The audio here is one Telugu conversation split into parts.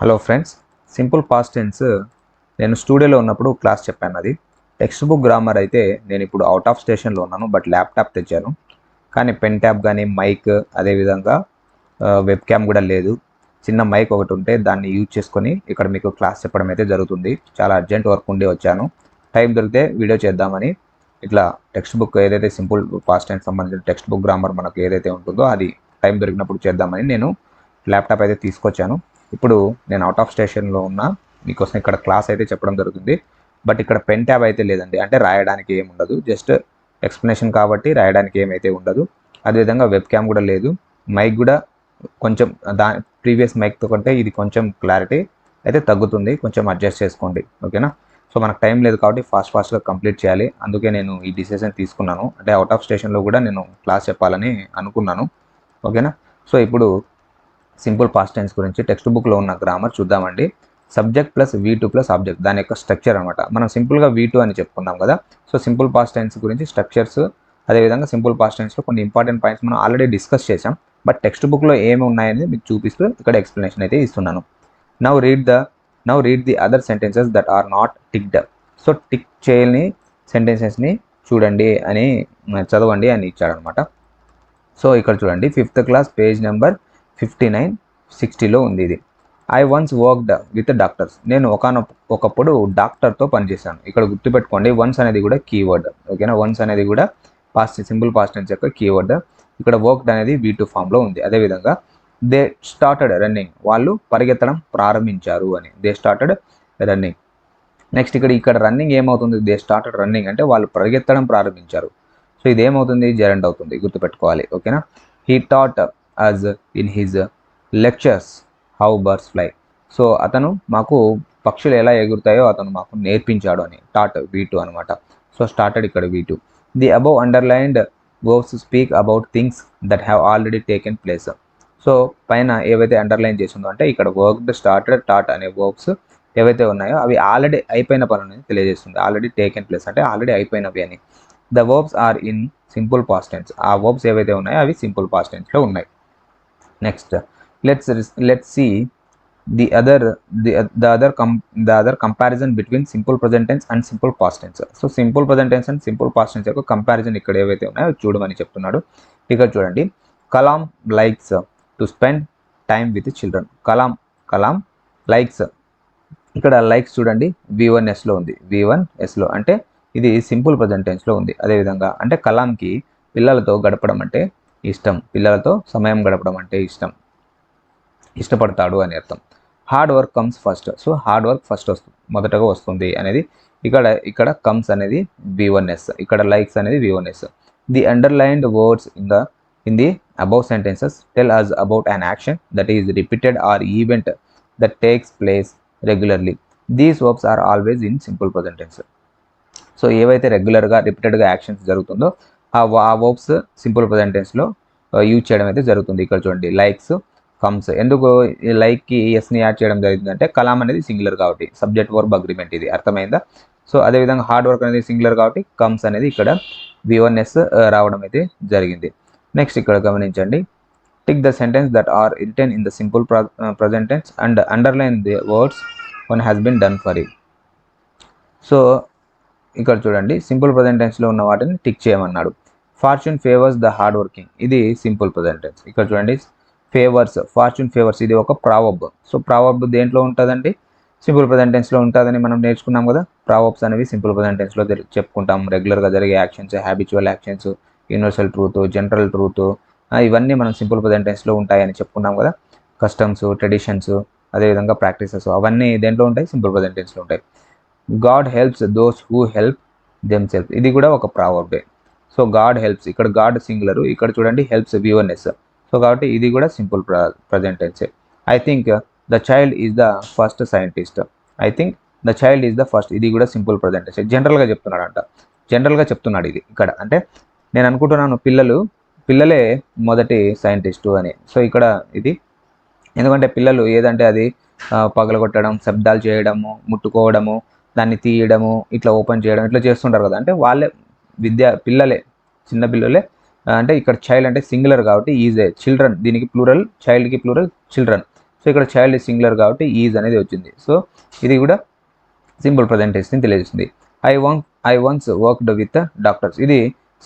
Hello friends, simple past tense నేను స్టూడియోలో ఉన్నప్పుడు క్లాస్ చెప్పాను. అది టెక్స్ట్ బుక్ గ్రామర్ అయితే నేను ఇప్పుడు అవుట్ ఆఫ్ స్టేషన్లో ఉన్నాను, బట్ ల్యాప్టాప్ తెచ్చాను. కానీ పెన్ ట్యాబ్ కానీ మైక్, అదేవిధంగా వెబ్ క్యామ్ కూడా లేదు. చిన్న మైక్ ఒకటి ఉంటే దాన్ని యూజ్ చేసుకొని ఇక్కడ మీకు క్లాస్ చెప్పడం అయితే జరుగుతుంది. చాలా అర్జెంట్ వర్క్ ఉండి వచ్చాను. టైం దొరికితే వీడియో చేద్దామని ఇట్లా టెక్స్ట్ బుక్ ఏదైతే సింపుల్ పాస్ట్ టెన్స్ సంబంధించిన టెక్స్ట్ బుక్ గ్రామర్ మనకు ఏదైతే ఉంటుందో అది టైం దొరికినప్పుడు చేద్దామని నేను ల్యాప్టాప్ అయితే తీసుకొచ్చాను. ఇప్పుడు నేను అవుట్ ఆఫ్ స్టేషన్లో ఉన్నా, మీకోసం ఇక్కడ క్లాస్ అయితే చెప్పడం జరుగుతుంది. బట్ ఇక్కడ పెన్ ట్యాబ్ అయితే లేదండి, అంటే రాయడానికి ఏమి ఉండదు, జస్ట్ ఎక్స్ప్లెనేషన్ కాబట్టి రాయడానికి ఏమైతే ఉండదు. అదేవిధంగా వెబ్ క్యామ్ కూడా లేదు. మైక్ కూడా కొంచెం ప్రీవియస్ మైక్తో కంటే ఇది కొంచెం క్లారిటీ అయితే తగ్గుతుంది, కొంచెం అడ్జస్ట్ చేసుకోండి, ఓకేనా. సో మనకు టైం లేదు కాబట్టి ఫాస్ట్గా కంప్లీట్ చేయాలి. అందుకే నేను ఈ డిసిషన్ తీసుకున్నాను, అంటే అవుట్ ఆఫ్ స్టేషన్లో కూడా నేను క్లాస్ చెప్పాలని అనుకున్నాను, ఓకేనా. సో ఇప్పుడు సింపుల్ పాస్ట్ టెన్స్ గురించి టెక్స్ట్ బుక్లో ఉన్న గ్రామర్ చూద్దామండి. Subject plus V2 plus object, దాని యొక్క స్ట్రక్చర్ అనమాట. మనం సింపుల్గా V2 అని చెప్పుకున్నాం కదా. సో సింపుల్ పాస్ట్ టెన్స్ గురించి స్ట్రక్చర్స్, అదేవిధంగా సింపుల్ పాస్ట్ టెన్స్లో కొన్ని ఇంపార్టెంట్ పాయింట్స్ మనం ఆల్రెడీ డిస్కస్ చేసాం. బట్ టెక్స్ట్ బుక్లో ఏమి ఉన్నాయని మీకు చూపిస్తూ ఇక్కడ ఎక్స్ప్లెనేషన్ అయితే ఇస్తున్నాను. Now read the other sentences that are not ticked. So tick చేయని సెంటెన్సెస్ని చూడండి అని చదవండి అని ఇచ్చాడనమాట. సో ఇక్కడ చూడండి, 5th క్లాస్ పేజ్ నెంబర్ 59, 60లో ఉంది ఇది. I once worked with doctors. నేను ఒకప్పుడు డాక్టర్తో పనిచేశాను. ఇక్కడ గుర్తుపెట్టుకోండి, వన్స్ అనేది కూడా కీవర్డ్, ఓకేనా. వన్స్ అనేది కూడా సింపుల్ పాస్ట్ టెన్స్ యొక్క కీవర్డ్. ఇక్కడ వర్క్డ్ అనేది V2 ఫామ్లో ఉంది. అదేవిధంగా దే స్టార్టెడ్ రన్నింగ్, వాళ్ళు పరిగెత్తడం ప్రారంభించారు అని. They started running. నెక్స్ట్ ఇక్కడ రన్నింగ్ ఏమవుతుంది, దే స్టార్టెడ్ రన్నింగ్ అంటే వాళ్ళు పరిగెత్తడం ప్రారంభించారు. సో ఇది ఏమవుతుంది, జెరండ్ అవుతుంది, గుర్తుపెట్టుకోవాలి, ఓకేనా. He taught us in his lectures how birds fly. So అతను మాకు పక్షులు ఎలా ఎగురుతాయో అతను మాకు నేర్పించాడు అని. టాట్ V2 అనమాట. సో స్టార్టెడ్ ఇక్కడ V2. The above underlined verbs speak about things that have already taken place. So పైన ఏవైతే అండర్లైన్ చేసిందో అంటే ఇక్కడ వర్క్డ్, స్టార్టెడ్, టాట్ అనే వర్బ్స్ ఏవైతే ఉన్నాయో అవి ఆల్రెడీ అయిపోయిన పనులని తెలియజేస్తుంది. ఆల్రెడీ టేకెన్ ప్లేస్ అంటే ఆల్రెడీ అయిపోయినవి అని. The verbs are in simple past tense. ఆ వర్బ్స్ ఏవైతే ఉన్నాయో అవి సింపుల్ పాస్ట్ టెన్స్లో ఉన్నాయి. Next let's see the other comparison between simple present tense and simple past tense. So simple present tense and simple past tense యొక్క కంపారిజన్ ఇక్కడ ఏవైతే ఉన్నాయో చూడమని చెప్తున్నాడు. ఇక్కడ చూడండి, Kalam likes to spend time with children. Kalam likes, ఇక్కడ లైక్స్ చూడండి V1Sలో ఉంది. V1Sలో అంటే ఇది సింపుల్ ప్రజెంట్ టెన్స్లో ఉంది. అదేవిధంగా అంటే కలాంకి పిల్లలతో గడపడం అంటే ఇష్టం, పిల్లలతో సమయం గడపడం అంటే ఇష్టపడతాడు అని అర్థం. Hard work comes first. So hard work first మొదటగా వస్తుంది అనేది ఇక్కడ కమ్స్ అనేది V1S, ఇక్కడ లైక్స్ అనేది V1S. The underlined words in the above sentences tell us about an action that is repeated or event that takes place regularly. These verbs are always in simple present tense. So ఏవైతే రెగ్యులర్గా రిపీటెడ్గా యాక్షన్స్ జరుగుతుందో ఆ వర్బ్స్ సింపుల్ ప్రజెంట్ టెన్స్లో యూజ్ చేయడం అయితే జరుగుతుంది. ఇక్కడ చూడండి, లైక్స్ కమ్స్. ఎందుకు లైక్కి ఎస్ని యాడ్ చేయడం జరిగిందంటే కలాం అనేది సింగులర్ కాబట్టి, సబ్జెక్ట్ వర్బ్ అగ్రిమెంట్, ఇది అర్థమైందా. సో అదేవిధంగా హార్డ్ వర్క్ అనేది సింగులర్ కాబట్టి కమ్స్ అనేది ఇక్కడ V1S రావడం అయితే జరిగింది. నెక్స్ట్ ఇక్కడ గమనించండి, tick the sentence that are written in the simple present tense and underline the words one has been done for it. So ఇక్కడ చూడండి, సింపుల్ ప్రజెంట్ టెన్స్లో ఉన్న వాటిని టిక్ చేయమన్నాడు. Fortune favours the hard working, ఇది సింపుల్ ప్రజెంట్ టెన్స్. ఇక్కడ చూడండి, ఫార్చ్యూన్ ఫేవర్స్ ఇది ఒక ప్రావర్బ్. సో ప్రావర్బ్ దేంట్లో ఉంటుందండి, సింపుల్ ప్రజెంట్ టెన్స్లో ఉంటుందని మనం నేర్చుకున్నాం కదా. ప్రావర్బ్స్ అనేవి సింపుల్ ప్రజెంట్ టెన్స్లో చెప్పుకుంటాం. రెగ్యులర్గా జరిగే actions, habitual actions, universal truth, general truth, ఇవన్నీ మనం సింపుల్ ప్రజెంట్ టెన్స్లో ఉంటాయని చెప్పుకున్నాం కదా. కస్టమ్స్, ట్రెడిషన్స్, అదేవిధంగా ప్రాక్టీసెస్, అవన్నీ దేంట్లో ఉంటాయి, సింపుల్ ప్రజెంట్ టెన్స్లో ఉంటాయి. God helps those who help themselves, ఇది కూడా ఒక ప్రావర్బే. సో గాడ్ హెల్ప్స్, ఇక్కడ గాడ్ సింగులర్, ఇక్కడ చూడండి హెల్ప్స్ V1S. సో కాబట్టి ఇది కూడా సింపుల్ ప్రజెంట్ టెన్సే. I think the child is the first scientist. I think the child is the first, ఇది కూడా సింపుల్ ప్రజెంట్ టెన్సే. జనరల్గా చెప్తున్నాడు ఇది ఇక్కడ. అంటే నేను అనుకుంటున్నాను పిల్లలే మొదటి సైంటిస్టు అని. సో ఇక్కడ ఇది ఎందుకంటే పిల్లలు ఏదంటే అది పగలగొట్టడం, శబ్దాలు చేయడము, ముట్టుకోవడము, దాన్ని తీయడము, ఇట్లా ఓపెన్ చేయడం, ఇట్లా చేస్తుంటారు కదా. అంటే వాళ్ళే పిల్లలే, చిన్న పిల్లలే. అంటే ఇక్కడ చైల్డ్ అంటే సింగులర్ కాబట్టి ఈజ్ చిల్డ్రన్, దీనికి ప్లూరల్, చైల్డ్కి ప్లూరల్ చిల్డ్రన్. సో ఇక్కడ చైల్డ్ ఇస్ సింగులర్ కాబట్టి ఈజ్ అనేది వచ్చింది. సో ఇది కూడా సింపుల్ ప్రజెంట్ టెన్స్ని తెలియజేస్తుంది. I once worked with doctors, ఇది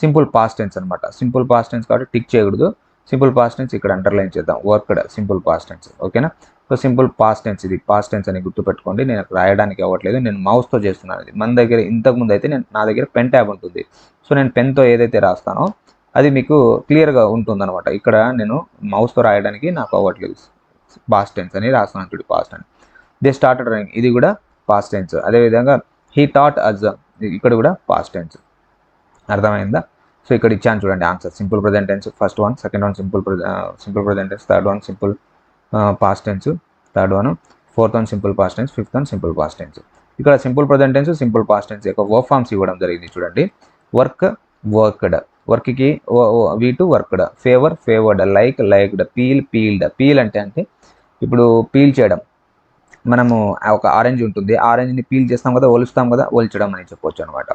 సింపుల్ పాస్ట్ టెన్స్ అనమాట. సింపుల్ పాస్ట్ టెన్స్ కాబట్టి టిక్ చేయకూడదు. సింపుల్ పాస్ట్ టెన్స్ ఇక్కడ అండర్లైన్ చేద్దాం, వర్క్డ్ సింపుల్ పాస్ట్ టెన్స్. ఓకేనా. సో సింపుల్ పాస్ట్ టెన్స్, ఇది పాస్ట్ టెన్స్ అని గుర్తుపెట్టుకోండి. నేను రాయడానికి అవ్వట్లేదు, నేను మౌస్తో చేస్తున్నాను. ఇది మన దగ్గర ఇంతకుముందు అయితే నా దగ్గర పెన్ ట్యాబ్ ఉంటుంది. సో నేను పెన్తో ఏదైతే రాస్తానో అది మీకు క్లియర్గా ఉంటుందన్నమాట. ఇక్కడ నేను మౌస్తో రాయడానికి నాకు అవ్వట్లేదు. పాస్ట్ టెన్స్ అని రాస్తున్నాను చూడు, పాస్ట్ అని. దే స్టార్టెడ్ రన్నింగ్, ఇది కూడా పాస్ట్ టెన్స్. అదేవిధంగా హీ థాట్ అజ్, ఇక్కడ కూడా పాస్ట్ టెన్స్. అర్థమైందా. సో ఇక్కడ ఇచ్చాను చూడండి answer. Simple present tense first one, second one simple present tense, third one simple past tense, third one, fourth one simple past tense, fifth one simple past tense. ఇక్కడ simple present tense, simple past tense యొక్క వర్క్ ఫార్మ్స్ ఇవ్వడం జరిగింది చూడండి. వర్క్, వర్క్డ్, వర్క్కి వీటు worked, favour, favoured, like, liked, peel, peeled. Peel అంటే ఇప్పుడు పీల్ చేయడం, మనము ఒక ఆరెంజ్ ఉంటుంది, ఆరెంజ్ని పీల్ చేస్తాం కదా, ఒలుస్తాం కదా, ఒల్చడం అని చెప్పొచ్చు అనమాట.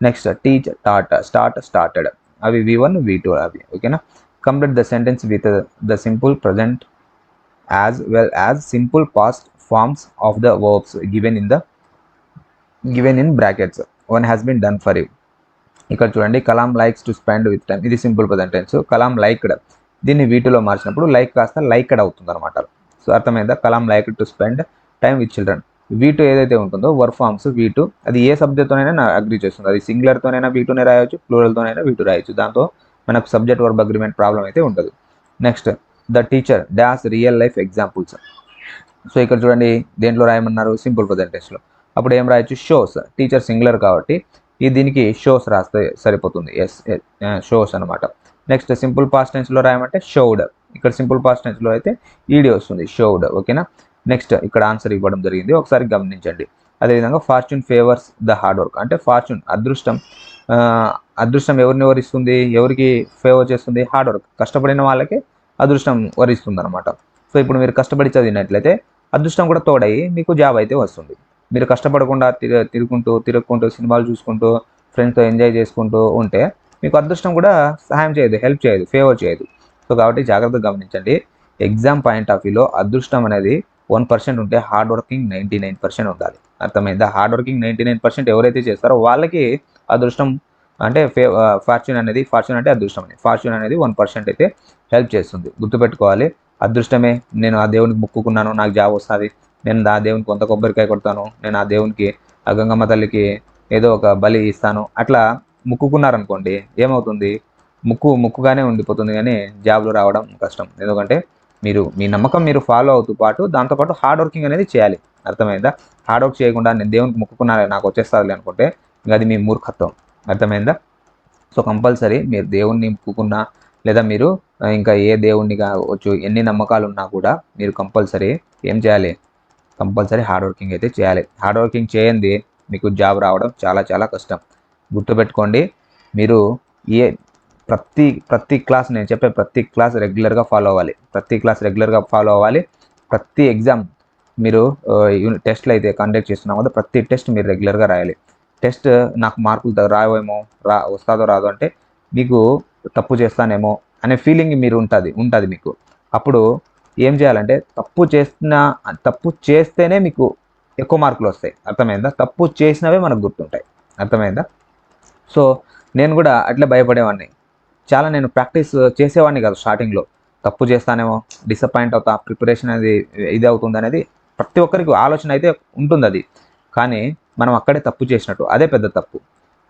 Next teach, taught, start, started, అవి V1 V2 అవి. ఓకేనా. Complete the sentence with the simple present as well as simple past forms of the verbs given in brackets. One has been done for you. ఇక్కడ చూడండి, Kalam likes to spend with time, ఇది simple present tense. Kalam liked, దీన్ని V2లో మార్చినప్పుడు లైక్ కాస్త లైక్డ్ అవుతుంది అనమాట. సో అర్థమైందా. Kalam like to spend time with children. V2 ఏదైతే ఉంటుందో వర్క్ ఫార్మ్స్ V2, అది ఏ సబ్జెక్ట్తోనైనా అగ్రీ చేస్తుంది. అది సింగులర్తోనైనా V2నే రాయొచ్చు, ప్లూరల్తోనైనా V2 రాయొచ్చు. దాంతో మనకు సబ్జెక్ట్ వర్బ్ అగ్రిమెంట్ ప్రాబ్లం అయితే ఉండదు. Next the teacher dash real life examples. So ఇక్కడ చూడండి, దేంట్లో రాయమన్నారు, సింపుల్ ప్రజెంట్ టెన్స్లో. అప్పుడు ఏం రాయొచ్చు, షోస్. టీచర్ సింగులర్ కాబట్టి దీనికి షోస్ రాస్తే సరిపోతుంది. ఎస్, షోస్ అనమాట. నెక్స్ట్ సింపుల్ పాస్ట్ టెన్స్లో రాయమంటే షోడ్. ఇక్కడ సింపుల్ పాస్ట్ టెన్స్లో అయితే ఈడీ వస్తుంది, షోడ్. ఓకేనా. నెక్స్ట్ ఇక్కడ ఆన్సర్ ఇవ్వడం జరిగింది, ఒకసారి గమనించండి. అదేవిధంగా fortune favours the hard work, అంటే ఫార్చ్యూన్ అదృష్టం, అదృష్టం ఎవరిని వరిస్తుంది, ఎవరికి ఫేవర్ చేస్తుంది, హార్డ్ వర్క్, కష్టపడిన వాళ్ళకి అదృష్టం వరిస్తుంది అనమాట. సో ఇప్పుడు మీరు కష్టపడి చదివినట్లయితే అదృష్టం కూడా తోడయి మీకు జాబ్ అయితే వస్తుంది. మీరు కష్టపడకుండా తిరుగుకుంటూ సినిమాలు చూసుకుంటూ ఫ్రెండ్స్తో ఎంజాయ్ చేసుకుంటూ ఉంటే మీకు అదృష్టం కూడా సహాయం చేయదు, హెల్ప్ చేయదు, ఫేవర్ చేయదు. సో కాబట్టి జాగ్రత్తగా గమనించండి. ఎగ్జామ్ పాయింట్ ఆఫ్ వ్యూలో అదృష్టం అనేది 1% ఉంటే హార్డ్ వర్కింగ్ 99% ఉండాలి. అర్థమైందా. హార్డ్ వర్కింగ్ 99% ఎవరైతే చేస్తారో వాళ్ళకి అదృష్టం అంటే ఫార్చ్యూన్ అంటే అదృష్టం అని, ఫార్చ్యూన్ అనేది 1% అయితే హెల్ప్ చేస్తుంది. గుర్తుపెట్టుకోవాలి. అదృష్టమే, నేను ఆ దేవునికి మొక్కుకున్నాను నాకు జాబ్ వస్తుంది, నేను ఆ దేవునికి కొంత కొబ్బరికాయ కొడతాను, నేను ఆ దేవునికి ఆ గంగమ్మ తల్లికి ఏదో ఒక బలి ఇస్తాను, అట్లా మొక్కుకున్నారనుకోండి, ఏమవుతుంది, ముక్కుగానే ఉండిపోతుంది, కానీ జాబ్లు రావడం కష్టం. ఎందుకంటే మీ నమ్మకం మీరు ఫాలో అవుతూ పాటు దాంతోపాటు హార్డ్ వర్కింగ్ అనేది చేయాలి. అర్థమైందా. హార్డ్ వర్క్ చేయకుండా నేను దేవునికి మొక్కుకున్నా నాకు వచ్చేస్తుంది అనుకుంటే ఇంకా అది మీ మూర్ఖత్వం. అర్థమైందా. సో కంపల్సరీ మీరు దేవుణ్ణి మొక్కుకున్నా లేదా మీరు ఇంకా ఏ దేవుణ్ణి కావచ్చు, ఎన్ని నమ్మకాలు ఉన్నా కూడా మీరు కంపల్సరీ ఏం చేయాలి, కంపల్సరీ హార్డ్ వర్కింగ్ అయితే చేయాలి. హార్డ్ వర్కింగ్ చేయండి మీకు జాబ్ రావడం చాలా చాలా కష్టం. గుర్తుపెట్టుకోండి. మీరు ప్రతి క్లాస్, నేను చెప్పే ప్రతి క్లాస్ రెగ్యులర్గా ఫాలో అవ్వాలి. ప్రతి ఎగ్జామ్ మీరు టెస్ట్లు అయితే కండక్ట్ చేస్తున్నాం కదా, ప్రతి టెస్ట్ మీరు రెగ్యులర్గా రాయాలి. టెస్ట్ నాకు మార్కులు రావేమో, వస్తాదో రాదో అంటే మీకు తప్పు చేస్తానేమో అనే ఫీలింగ్ మీరు ఉంటుంది మీకు. అప్పుడు ఏం చేయాలంటే తప్పు చేస్తేనే మీకు ఎక్కువ మార్కులు వస్తాయి. అర్థమైందా. తప్పు చేసినవే మనకు గుర్తుంటాయి. అర్థమైందా. సో నేను కూడా అట్లా భయపడేవాడిని. నేను ప్రాక్టీస్ చేసేవాడిని కాదు స్టార్టింగ్లో. తప్పు చేస్తానేమో, డిసప్పాయింట్ అవుతా, ప్రిపరేషన్ అనేది ఇది అవుతుంది అనేది ప్రతి ఒక్కరికి ఆలోచన అయితే ఉంటుంది. అది కానీ మనం అక్కడే తప్పు చేసినట్టు, అదే పెద్ద తప్పు.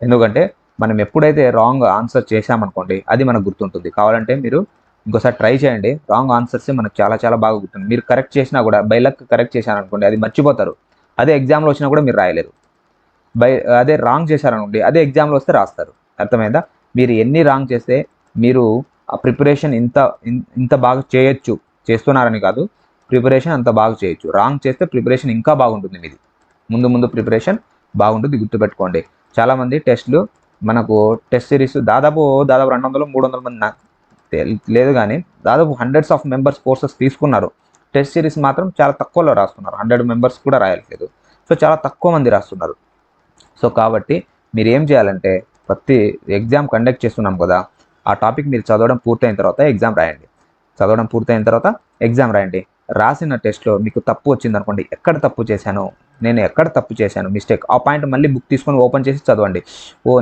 ఎందుకంటే మనం ఎప్పుడైతే రాంగ్ ఆన్సర్ చేశామనుకోండి అది మనకు గుర్తుంటుంది. కావాలంటే మీరు ఇంకోసారి ట్రై చేయండి. రాంగ్ ఆన్సర్సే మనకు చాలా చాలా బాగా గుర్తుంది. మీరు కరెక్ట్ చేసినా కూడా బై లక్ కరెక్ట్ చేశారనుకోండి అది మర్చిపోతారు. అదే ఎగ్జామ్లో వచ్చినా కూడా మీరు రాయలేరు. అదే రాంగ్ చేశారనుకోండి అదే ఎగ్జామ్లో వస్తే రాస్తారు. అర్థమైందా. మీరు ఎన్ని రాంగ్ చేస్తే మీరు ఆ ప్రిపరేషన్ ఇంత బాగా చేస్తున్నారని కాదు, ప్రిపరేషన్ అంత బాగా చేయొచ్చు. రాంగ్ చేస్తే ప్రిపరేషన్ ఇంకా బాగుంటుంది. మీది ముందు ప్రిపరేషన్ బాగుంటుంది. గుర్తుపెట్టుకోండి. చాలామంది టెస్ట్లు మనకు టెస్ట్ సిరీస్ దాదాపు 200-300 మంది లేదు కానీ దాదాపు హండ్రెడ్స్ ఆఫ్ మెంబర్స్ కోర్సెస్ తీసుకున్నారు. టెస్ట్ సిరీస్ మాత్రం చాలా తక్కువలో రాస్తున్నారు. 100 మెంబర్స్ కూడా రాయట్లేదు. సో చాలా తక్కువ మంది రాస్తున్నారు. సో కాబట్టి మీరు ఏం చేయాలంటే ప్రతి ఎగ్జామ్ కండక్ట్ చేస్తున్నాం కదా, ఆ టాపిక్ మీరు చదవడం పూర్తయిన తర్వాత ఎగ్జామ్ రాయండి. రాసిన టెస్ట్లో మీకు తప్పు వచ్చింది అనుకోండి, నేను ఎక్కడ తప్పు చేశాను మిస్టేక్, ఆ పాయింట్ మళ్ళీ బుక్ తీసుకొని ఓపెన్ చేసి చదవండి.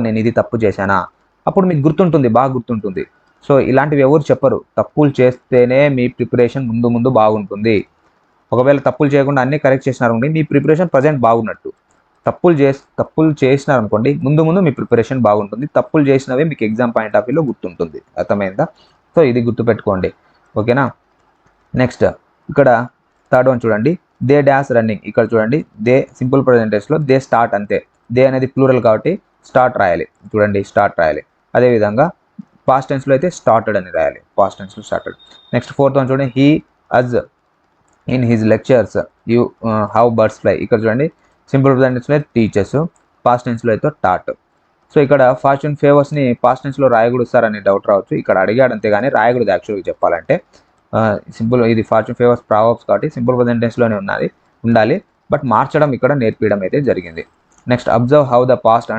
నేను ఇది తప్పు చేశానా, అప్పుడు మీకు గుర్తుంటుంది, బాగా గుర్తుంటుంది. సో ఇలాంటివి ఎవరు చెప్పరు. తప్పులు చేస్తేనే మీ ప్రిపరేషన్ ముందు బాగుంటుంది. ఒకవేళ తప్పులు చేయకుండా అన్నీ కరెక్ట్ చేసినారనుకోండి, మీ ప్రిపరేషన్ ప్రజెంట్ బాగున్నట్టు. తప్పులు చేసినారనుకోండి, ముందు మీ ప్రిపరేషన్ బాగుంటుంది. తప్పులు చేసినవే మీకు ఎగ్జామ్ పాయింట్ ఆఫ్ వ్యూలో గుర్తుంటుంది. అర్థమైందా? సో ఇది గుర్తుపెట్టుకోండి. ఓకేనా? నెక్స్ట్ ఇక్కడ థర్డ్ వన్ చూడండి, దే డాష్ రన్నింగ్. ఇక్కడ చూడండి, దే సింపుల్ ప్రెజెంట్ టెన్స్లో దే స్టార్ట్ అంతే. దే అనేది ప్లూరల్ కాబట్టి స్టార్ట్ రాయాలి. చూడండి, స్టార్ట్ రాయాలి. అదేవిధంగా పాస్ట్ టెన్స్లో అయితే స్టార్టెడ్ అని రాయాలి. పాస్ట్ టెన్స్లో స్టార్టెడ్. నెక్స్ట్ ఫోర్త్ వన్ చూడండి, he us in his lectures you how birds fly. ఇక్కడ చూడండి, సింపుల్ ప్రెజెంట్ టెన్స్లో పాస్ట్ టెన్స్లో అయితే టాట్. సో ఇక్కడ ఫార్చ్యూన్ ఫేవర్స్ని పాస్ట్ టెన్స్లో రాయకూడదు సార్ అని డౌట్ రావచ్చు. ఇక్కడ అడిగాడు అంతేగాని రాయకూడదు యాక్చువల్గా చెప్పాలంటే. సింపుల్ ఇది ఫార్చ్యూన్ ఫేవర్స్ ప్రావర్బ్స్ కాబట్టి సింపుల్ ప్రెజెంట్ టెన్స్లోనే ఉండాలి. బట్ మార్చడం ఇక్కడ నేర్పించడం అయితే జరిగింది. Next observe how the past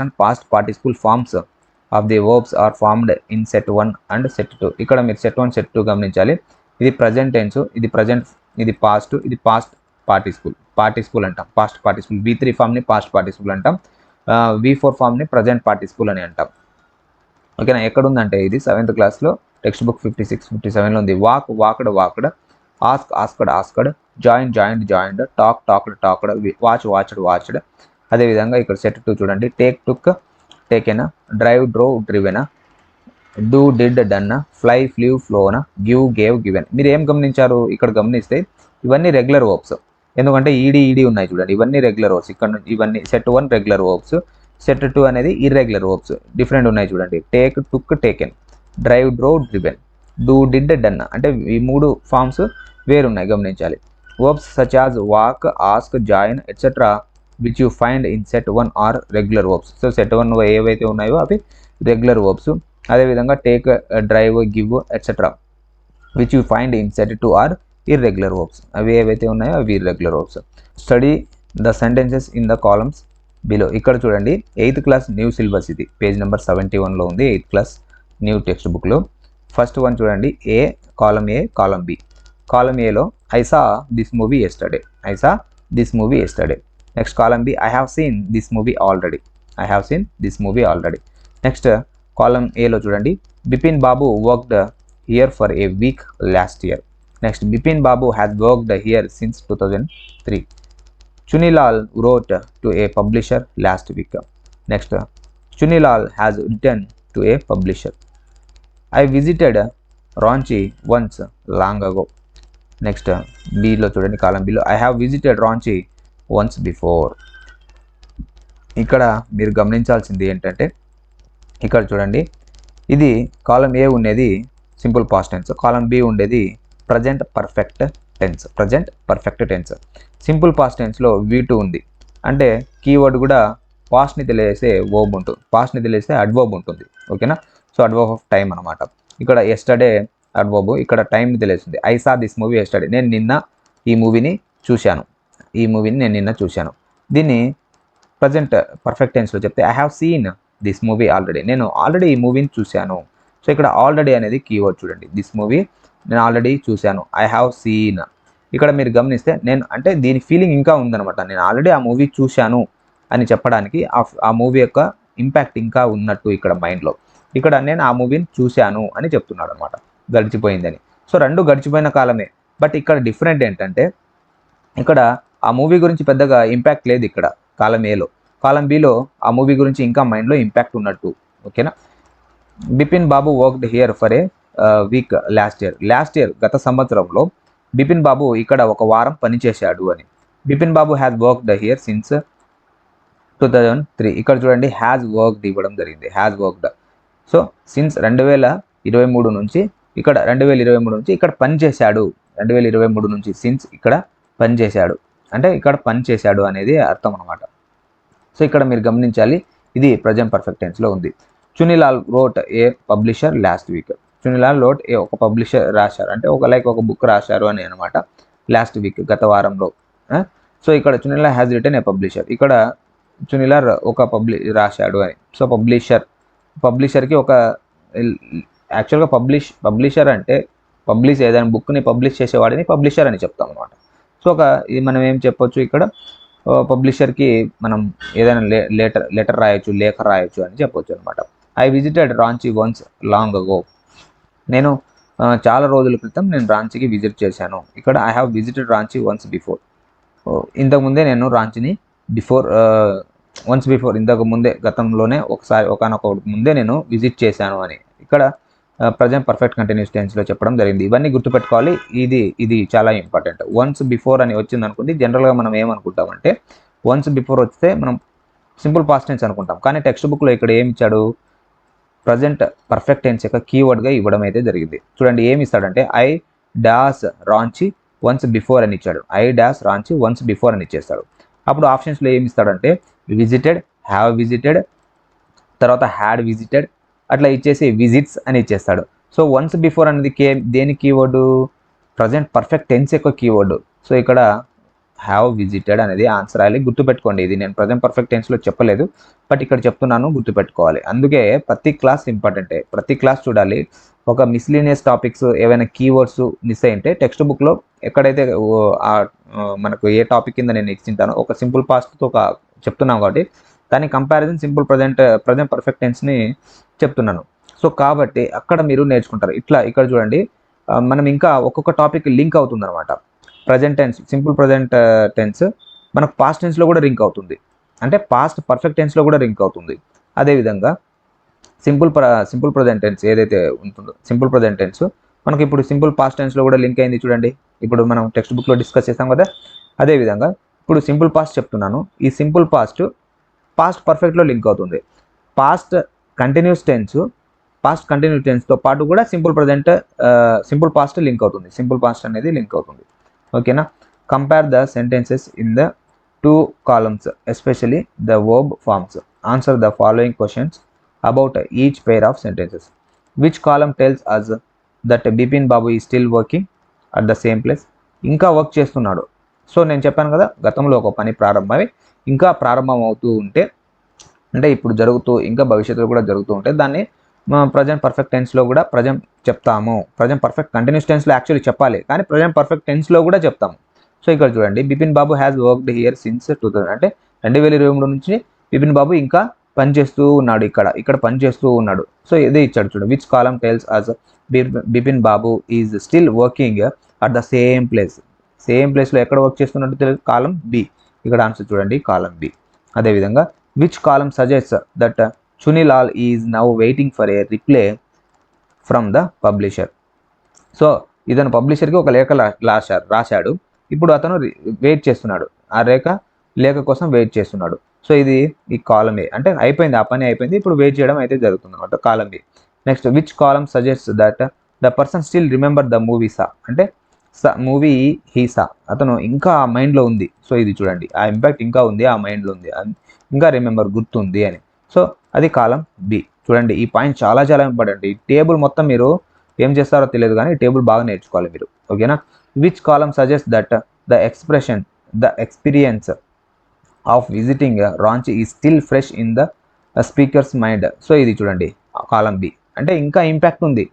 and past participle forms of the verbs are formed in set 1 and set 2. ఇక్కడ మీరు సెట్ 1 సెట్ 2 గమనించాలి. ఇది ప్రజెంట్ టెన్స్, ఇది ప్రజెంట్, ఇది పాస్ట్, ఇది పాస్ట్ పార్టిసిపుల్ అంటాం. పాస్ట్ పార్టిసిపుల్ V3 ఫామ్ని పాస్ట్ పార్టిసిపుల్ అంటాం. V4 ఫామ్ని ప్రజెంట్ పార్టిసిపుల్ అని అంటాం. ఓకేనా? ఎక్కడుందంటే ఇది 7th క్లాస్లో టెక్స్ట్ బుక్ 56, 57లో ఉంది. Walked, asked, joined, talked, watched. అదేవిధంగా ఇక్కడ సెట్ 2 చూడండి, took, taken, drive, driven, do, did, done, fly, flew, flown, gave, given. మీరు ఏం గమనించారు? ఇక్కడ గమనిస్తే ఇవన్నీ రెగ్యులర్ వర్బ్స్. ఎందుకంటే ఈడీ ఉన్నాయి చూడండి, ఇవన్నీ రెగ్యులర్ వర్బ్స్. ఇక్కడ ఇవన్నీ సెట్ 1 రెగ్యులర్ వర్బ్స్, సెట్ 2 అనేది ఇర్రెగ్యులర్ వర్బ్స్. డిఫరెంట్ ఉన్నాయి చూడండి, took, taken, drive, driven, do, did, done. అంటే ఈ 3 ఫార్మ్స్ వేరున్నాయి, గమనించాలి. Verbs such as walk, ask, join etcetera which you find in set 1 are regular verbs. So set 1 ఏవైతే ఉన్నాయో అవి రెగ్యులర్ వర్బ్స్. అదేవిధంగా take, drive, give etcetera which you find in set 2 are irregular verbs. అవి ఏవైతే ఉన్నాయో అవి irregular verbs. Study the sentences in the columns below. ఇక్కడ చూడండి, 8th క్లాస్ న్యూ సిలబస్, ఇది పేజ్ నెంబర్ 71లో ఉంది, 8th క్లాస్ న్యూ టెక్స్ట్ బుక్లో. ఫస్ట్ వన్ చూడండి, column A, column B. Column ఏలో I saw this movie yesterday. Next column B, I have seen this movie already. Next column ఏలో చూడండి, Bipin Babu worked here for a week last year. Next Bipin Babu has worked here since 2003. Chunilal wrote to a publisher last week. Next, Chunilal has written to a publisher. I visited Ranchi once long ago. Next, B lo chudandi, column B lo, I have visited Ranchi once before. ఇక్కడ మీరు గమనించాల్సింది ఏంటంటే, ఇక్కడ చూడండి, ఇది కాలమ్ ఏ ఉండేది simple past tense, column B ఉండేది present perfect tense. Simple past టెన్స్లో V2 ఉంది. అంటే కీవర్డ్ కూడా పాస్ట్ని తెలియజేసే వర్బ్ ఉంటుంది, పాస్ట్ని తెలియజేసే అడ్వర్బ్ ఉంటుంది. ఓకేనా? సో అడ్వర్బ్ ఆఫ్ టైం అనమాట. ఇక్కడ ఎస్టర్డే అడ్వర్బ్, ఇక్కడ టైంని తెలియజేస్తుంది. I saw this movie yesterday, నేను నిన్న ఈ మూవీని చూశాను. దీన్ని ప్రజెంట్ పర్ఫెక్ట్ టెన్స్లో చెప్తే I have seen this movie already, నేను ఆల్రెడీ ఈ మూవీని చూశాను. సో ఇక్కడ ఆల్రెడీ అనేది కీవర్డ్ చూడండి, దిస్ మూవీ నేను ఆల్రెడీ చూశాను, ఐ హ్యావ్ సీన్. ఇక్కడ మీరు గమనిస్తే నేను అంటే దీని ఫీలింగ్ ఇంకా ఉందనమాట, నేను ఆల్రెడీ ఆ మూవీ చూశాను అని చెప్పడానికి ఆ మూవీ యొక్క ఇంపాక్ట్ ఇంకా ఉన్నట్టు ఇక్కడ మైండ్లో. ఇక్కడ నేను ఆ మూవీని చూశాను అని చెప్తున్నాడు అనమాట, గడిచిపోయిందని. సో రెండు గడిచిపోయిన కాలమే. బట్ ఇక్కడ డిఫరెంట్ ఏంటంటే, ఇక్కడ ఆ మూవీ గురించి పెద్దగా ఇంపాక్ట్ లేదు ఇక్కడ కాలం ఏలో. కాలం బిలో ఆ మూవీ గురించి ఇంకా మైండ్లో ఇంపాక్ట్ ఉన్నట్టు. ఓకేనా? Bipin Babu worked here for a week last year గత సంవత్సరంలో బిపిన్ బాబు ఇక్కడ ఒక వారం పనిచేశాడు అని. Bipin Babu has worked here since 2003. ఇక్కడ చూడండి, హ్యాస్ వర్క్డ్ ఇవ్వడం జరిగింది, హ్యాస్ వర్క్డ్. సో సిన్స్ 2023 నుంచి ఇక్కడ 2023 నుంచి ఇక్కడ పనిచేశాడు, 2023 నుంచి సిన్స్ ఇక్కడ పనిచేశాడు అంటే ఇక్కడ పనిచేశాడు అనేది అర్థం అనమాట. సో ఇక్కడ మీరు గమనించాలి, ఇది ప్రజెంట్ పర్ఫెక్ట్ టెన్స్లో ఉంది. Chunilal wrote a publisher last week. Chunilal wrote a ఒక పబ్లిషర్ రాశారు అంటే ఒక బుక్ రాశారు అని అనమాట. లాస్ట్ వీక్ గత వారంలో. సో ఇక్కడ చునిలాల్ హ్యాస్ రిటన్ ఏ పబ్లిషర్, ఇక్కడ చునిలాల్ ఒక రాశాడు అని. సో పబ్లిషర్కి ఒక యాక్చువల్గా పబ్లిషర్ అంటే పబ్లిష్ ఏదైనా బుక్ని పబ్లిష్ చేసేవాడిని పబ్లిషర్ అని చెప్తాం అనమాట. సో ఇది మనం ఏం చెప్పొచ్చు ఇక్కడ, పబ్లిషర్కి మనం ఏదైనా లెటర్ రాయొచ్చు, లేఖ రాయొచ్చు అని చెప్పొచ్చు అనమాట. I visited Ranchi once long ago. నేను చాలా రోజుల క్రితం నేను రాంచీకి విజిట్ చేశాను. ఇక్కడ I have visited Ranchi once before. ఇంతకుముందే నేను రాంచీని వన్స్ బిఫోర్ ఇంతకు ముందే గతంలోనే ఒకసారి ఒకనొక ముందే నేను విజిట్ చేశాను అని ఇక్కడ ప్రజెంట్ పర్ఫెక్ట్ కంటిన్యూస్ టెన్స్లో చెప్పడం జరిగింది. ఇవన్నీ గుర్తుపెట్టుకోవాలి. ఇది చాలా ఇంపార్టెంట్. వన్స్ బిఫోర్ అని వచ్చింది అనుకోండి, జనరల్గా మనం ఏమనుకుంటామంటే వన్స్ బిఫోర్ వస్తే మనం సింపుల్ పాస్ట్ టెన్స్ అనుకుంటాం. కానీ టెక్స్ట్ బుక్లో ఇక్కడ ఏమి ఇచ్చాడు, ప్రజెంట్ పర్ఫెక్ట్ టెన్స్ యొక్క కీవర్డ్గా ఇవ్వడం అయితే జరిగింది. చూడండి ఏమి ఇస్తాడంటే I dash Ranchi once before అని ఇచ్చాడు. I dash Ranchi once before అని ఇచ్చేస్తాడు. అప్పుడు ఆప్షన్స్లో ఏమి ఇస్తాడంటే విజిటెడ్, హ్యావ్ విజిటెడ్, తర్వాత హ్యాడ్ విజిటెడ్, అట్లా ఇచ్చేసి విజిట్స్ అని ఇచ్చేస్తాడు. సో వన్స్ బిఫోర్ అనేది దేని కీవర్డు, ప్రజెంట్ పర్ఫెక్ట్ టెన్స్ యొక్క కీవర్డు. సో ఇక్కడ హ్యావ్ విజిటెడ్ అనేది ఆన్సర్ అయ్యి గుర్తుపెట్టుకోండి. ఇది నేను ప్రజెంట్ పర్ఫెక్ట్ టెన్స్లో చెప్పలేదు, బట్ ఇక్కడ చెప్తున్నాను, గుర్తుపెట్టుకోవాలి. అందుకే ప్రతి క్లాస్ ఇంపార్టెంటే, ప్రతి క్లాస్ చూడాలి. ఒక మిస్లీనియస్ టాపిక్స్ ఏవైనా కీవర్డ్స్ మిస్ అయ్యింటే టెక్స్ట్ బుక్లో ఎక్కడైతే మనకు ఏ టాపిక్ కింద నేను ఇచ్చింటానో ఒక సింపుల్ పాస్ట్తో చెప్తున్నాం కాబట్టి దాని కంపారిజన్ సింపుల్ ప్రజెంట్ పర్ఫెక్ట్ టెన్స్ని చెప్తున్నాను. సో కాబట్టి అక్కడ మీరు నేర్చుకుంటారు. ఇక్కడ చూడండి, మనం ఇంకా ఒక్కొక్క టాపిక్ లింక్ అవుతుంది అనమాట. Present tense, simple present tense మనకు పాస్ట్ టెన్స్లో కూడా లింక్ అవుతుంది, అంటే పాస్ట్ పర్ఫెక్ట్ టెన్స్లో కూడా లింక్ అవుతుంది. అదేవిధంగా సింపుల్ ప్రజెంట్ టెన్స్ ఏదైతే ఉంటుందో సింపుల్ ప్రజెంట్ టెన్స్ మనకి ఇప్పుడు సింపుల్ పాస్ట్ టెన్స్లో కూడా లింక్ అయింది. చూడండి ఇప్పుడు మనం టెక్స్ట్ బుక్లో డిస్కస్ చేస్తాం కదా, అదేవిధంగా ఇప్పుడు సింపుల్ పాస్ట్ చెప్తున్నాను. ఈ సింపుల్ పాస్ట్ పర్ఫెక్ట్లో లింక్ అవుతుంది. పాస్ట్ కంటిన్యూస్ టెన్స్తో పాటు కూడా సింపుల్ పాస్ట్ లింక్ అవుతుంది. సింపుల్ పాస్ట్ అనేది లింక్ అవుతుంది. ఓకేనా. Compare the sentences in the 2 columns, especially the verb forms. Answer the following questions about each pair of sentences. Which column tells us that Bipin Babu is still working at the same place. ఇంకా వర్క్ చేస్తున్నాడు. సో నేను చెప్పాను కదా, గతంలో ఒక పని ప్రారంభమై ఇంకా ప్రారంభం అవుతూ ఉంటే, అంటే ఇప్పుడు జరుగుతూ ఇంకా భవిష్యత్తులో కూడా జరుగుతూ ఉంటే దాన్ని ప్రజెంట్ పర్ఫెక్ట్ టెన్స్లో కూడా ప్రజెంట్ చెప్తాము. ప్రజెంట్ పర్ఫెక్ట్ కంటిన్యూస్ టెన్స్లో యాక్చువల్లీ చెప్పాలి, కానీ ప్రజెంట్ పర్ఫెక్ట్ టెన్స్లో కూడా చెప్తాము. సో ఇక్కడ చూడండి, Bipin Babu has worked here since 2000, అంటే 2023 నుంచి బిపిన్ బాబు ఇంకా పనిచేస్తూ ఉన్నాడు, ఇక్కడ పనిచేస్తూ ఉన్నాడు. సో ఇదే ఇచ్చాడు చూడండి. Which column tells us Bipin Babu is still working at the same ప్లేస్లో ఎక్కడ వర్క్ చేస్తున్నట్టు తెలుసు, కాలం బి. ఇక్కడ ఆన్సర్ చూడండి, కాలం బి. అదేవిధంగా which column suggest that Chunilal is now waiting for a reply from the publisher. So ఇతను పబ్లిషర్కి ఒక లేఖ రాశాడు. ఇప్పుడు అతను వెయిట్ చేస్తున్నాడు, ఆ లేఖ కోసం వెయిట్ చేస్తున్నాడు. సో ఇది ఈ కాలం ఏ, అంటే అయిపోయింది, ఆ పని అయిపోయింది, ఇప్పుడు వెయిట్ చేయడం అయితే జరుగుతుంది అనమాట, column B. Next which column suggest that the person still remember the movie saw, అంటే మూవీ హీ సా, అతను ఇంకా ఆ మైండ్లో ఉంది. సో ఇది చూడండి, ఆ ఇంపాక్ట్ ఇంకా ఉంది, ఆ మైండ్లో ఉంది, ఇంకా రిమెంబర్ గుర్తుంది అని. సో అది కాలం బి. చూడండి ఈ పాయింట్ చాలా చాలా ఇంపార్టెంట్. ఈ టేబుల్ మొత్తం మీరు ఏం చేస్తారో తెలియదు, కానీ ఈ టేబుల్ బాగా నేర్చుకోవాలి మీరు. ఓకేనా. Which column suggest that the experience of visiting Ranchi is still fresh in the speaker's mind. So ఇది చూడండి కాలం బి, అంటే ఇంకా ఇంపాక్ట్ ఉంది.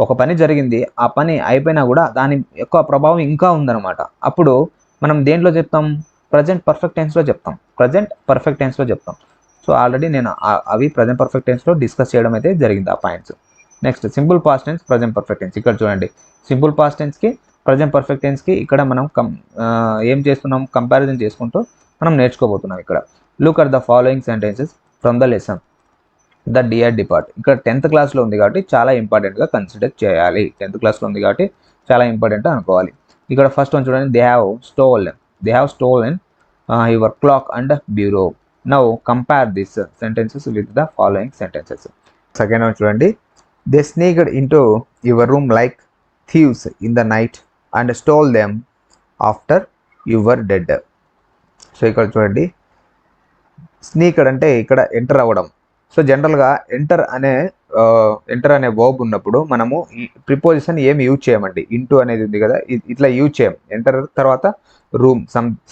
ఒక పని జరిగింది, ఆ పని అయిపోయినా కూడా దాని యొక్క ప్రభావం ఇంకా ఉందన్నమాట. అప్పుడు మనం దేంట్లో చెప్తాం, ప్రజెంట్ పర్ఫెక్ట్ టెన్స్లో చెప్తాం. సో ఆల్రెడీ నేను అవి ప్రజెంట్ పర్ఫెక్ట్ టెన్స్లో డిస్కస్ చేయడం అయితే జరిగింది ఆ points. Next simple past tense, present perfect tense. ఇక్కడ చూడండి, సింపుల్ పాస్ట్ టెన్స్కి ప్రజెంట్ పర్ఫెక్ట్ టెన్స్కి ఇక్కడ మనం ఏం చేస్తున్నాం, కంపారిజన్ చేసుకుంటూ మనం నేర్చుకోబోతున్నాం. ఇక్కడ look at the following sentences from the lesson the dear depart. ఇక్కడ 10th క్లాస్లో ఉంది కాబట్టి చాలా ఇంపార్టెంట్గా కన్సిడర్ చేయాలి. 10th క్లాస్లో ఉంది కాబట్టి చాలా ఇంపార్టెంట్ అనుకోవాలి. ఇక్కడ ఫస్ట్ వన్ చూడండి, they have stolen your clock and bureau. Now compare this sentences with the following sentences. Second one చూడండి, they sneaked into your room like thieves in the night and stole them after your dead. So ఇక్కడ చూడండి, స్నీక్డ్ అంటే ఇక్కడ ఎంటర్ అవ్వడం. సో జనరల్గా ఎంటర్ అనే వర్బ్ ఉన్నప్పుడు మనము ప్రిపోజిషన్ ఏమి యూజ్ చేయమండి, ఇంటూ అనేది ఉంది కదా, ఇట్లా యూజ్ చేయం. ఎంటర్ తర్వాత రూమ్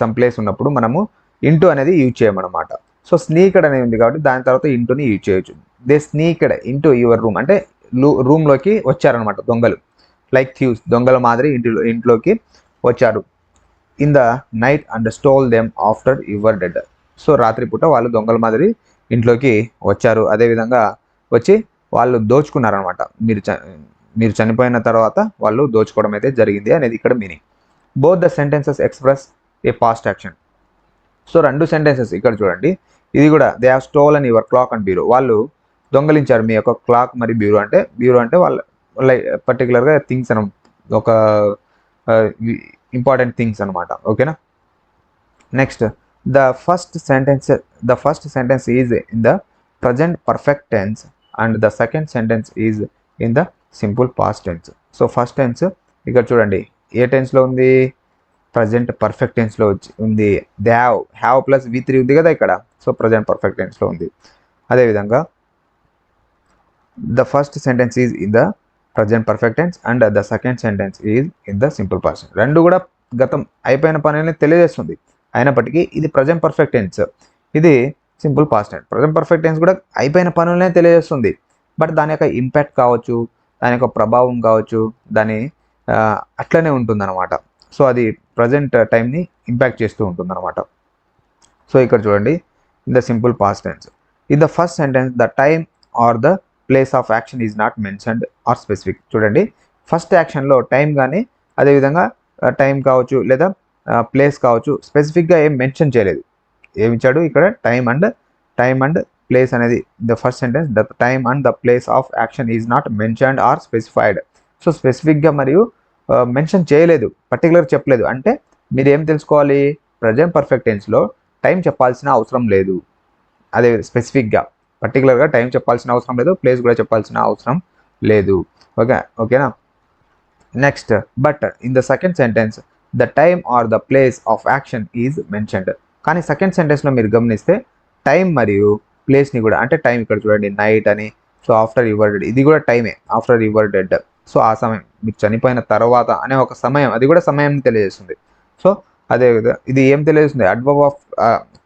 సమ్ ప్లేస్ ఉన్నప్పుడు మనము ఇంటూ అనేది యూజ్ చేయమన్నమాట. సో స్నీక్డ్ అనేది ఉంది కాబట్టి దాని తర్వాత ఇంటూని యూజ్ చేయొచ్చు. They sneaked into your room అంటే రూమ్లోకి వచ్చారనమాట దొంగలు. లైక్ థీవ్స్, దొంగల మాదిరి ఇంట్లోకి వచ్చారు. In the night and stole them after your dead. So రాత్రిపూట వాళ్ళు దొంగల మాదిరి ఇంట్లోకి వచ్చారు, అదేవిధంగా వచ్చి వాళ్ళు దోచుకున్నారనమాట. మీరు చనిపోయిన తర్వాత వాళ్ళు దోచుకోవడం అయితే జరిగింది అనేది ఇక్కడ meaning. Both the sentences express a past action. So 2 sentences ఇక్కడ చూడండి. ఇది కూడా they have stolen your clock and bureau. వాళ్ళు దొంగలించారు మీ యొక్క క్లాక్ మరియు బ్యూరో అంటే వాళ్ళ పర్టికులర్గా థింగ్స్ అని, ఒక ఇంపార్టెంట్ థింగ్స్ అనమాట. ఓకేనా. Next the first sentence is in the present perfect tense and the second sentence is in the simple past tense. So first tense ఇక్కడ చూడండి ఏ టెన్స్లో ఉంది, ప్రజెంట్ పర్ఫెక్ట్ టెన్స్లో ఉంది. దే హ్యావ్ ప్లస్ V3 ఉంది కదా ఇక్కడ. సో ప్రజెంట్ పర్ఫెక్ట్ టెన్స్లో ఉంది. అదేవిధంగా the first sentence is in the present perfect tense and the second sentence is in the simple past. రెండు కూడా గతం అయిపోయిన పనిని తెలియజేస్తుంది, అయినప్పటికీ ఇది ప్రజెంట్ పర్ఫెక్ట్ టెన్స్, ఇది simple past tense. Present perfect tense కూడా అయిపోయిన పనులనే తెలియజేస్తుంది, బట్ దాని యొక్క ఇంపాక్ట్ కావచ్చు, దాని యొక్క ప్రభావం కావచ్చు, దాని అట్లనే ఉంటుందన్నమాట. సో అది ప్రజెంట్ టైంని ఇంపాక్ట్ చేస్తూ ఉంటుందన్నమాట. సో ఇక్కడ చూడండి in the simple past tense in the first sentence the time or the place of action is not mentioned or specific. చూడండి ఫస్ట్ యాక్షన్లో టైం కానీ అదేవిధంగా టైం కావచ్చు లేదా ప్లేస్ కావచ్చు స్పెసిఫిక్గా ఏం మెన్షన్ చేయలేదు. ఏమి ఇచ్చాడు ఇక్కడ, టైమ్ అండ్ ప్లేస్ అనేది. The first sentence the time and the place of action is not mentioned or specified. So స్పెసిఫిక్గా మరియు మెన్షన్ చేయలేదు, పర్టికులర్ చెప్పలేదు. అంటే మీరు ఏం తెలుసుకోవాలి, ప్రజెంట్ పర్ఫెక్ట్ టెన్స్లో టైం చెప్పాల్సిన అవసరం లేదు, అదే స్పెసిఫిక్గా పర్టికులర్గా టైం చెప్పాల్సిన అవసరం లేదు, ప్లేస్ కూడా చెప్పాల్సిన అవసరం లేదు. ఓకేనా. Next but in the second sentence the time or the place of action is mentioned. కానీ సెకండ్ సెంటెన్స్లో మీరు గమనిస్తే టైం మరియు ప్లేస్ని కూడా, అంటే టైం ఇక్కడ చూడండి నైట్ అని, సో ఆఫ్టర్ యువర్ డెడ్ ఇది కూడా టైమే, ఆఫ్టర్ యువర్ డెడ్. సో ఆ సమయం మీకు చనిపోయిన తర్వాత అనే ఒక సమయం, అది కూడా సమయం తెలియజేస్తుంది. సో అదే ఇది ఏం తెలియజేస్తుంది, అడ్వర్బ్ ఆఫ్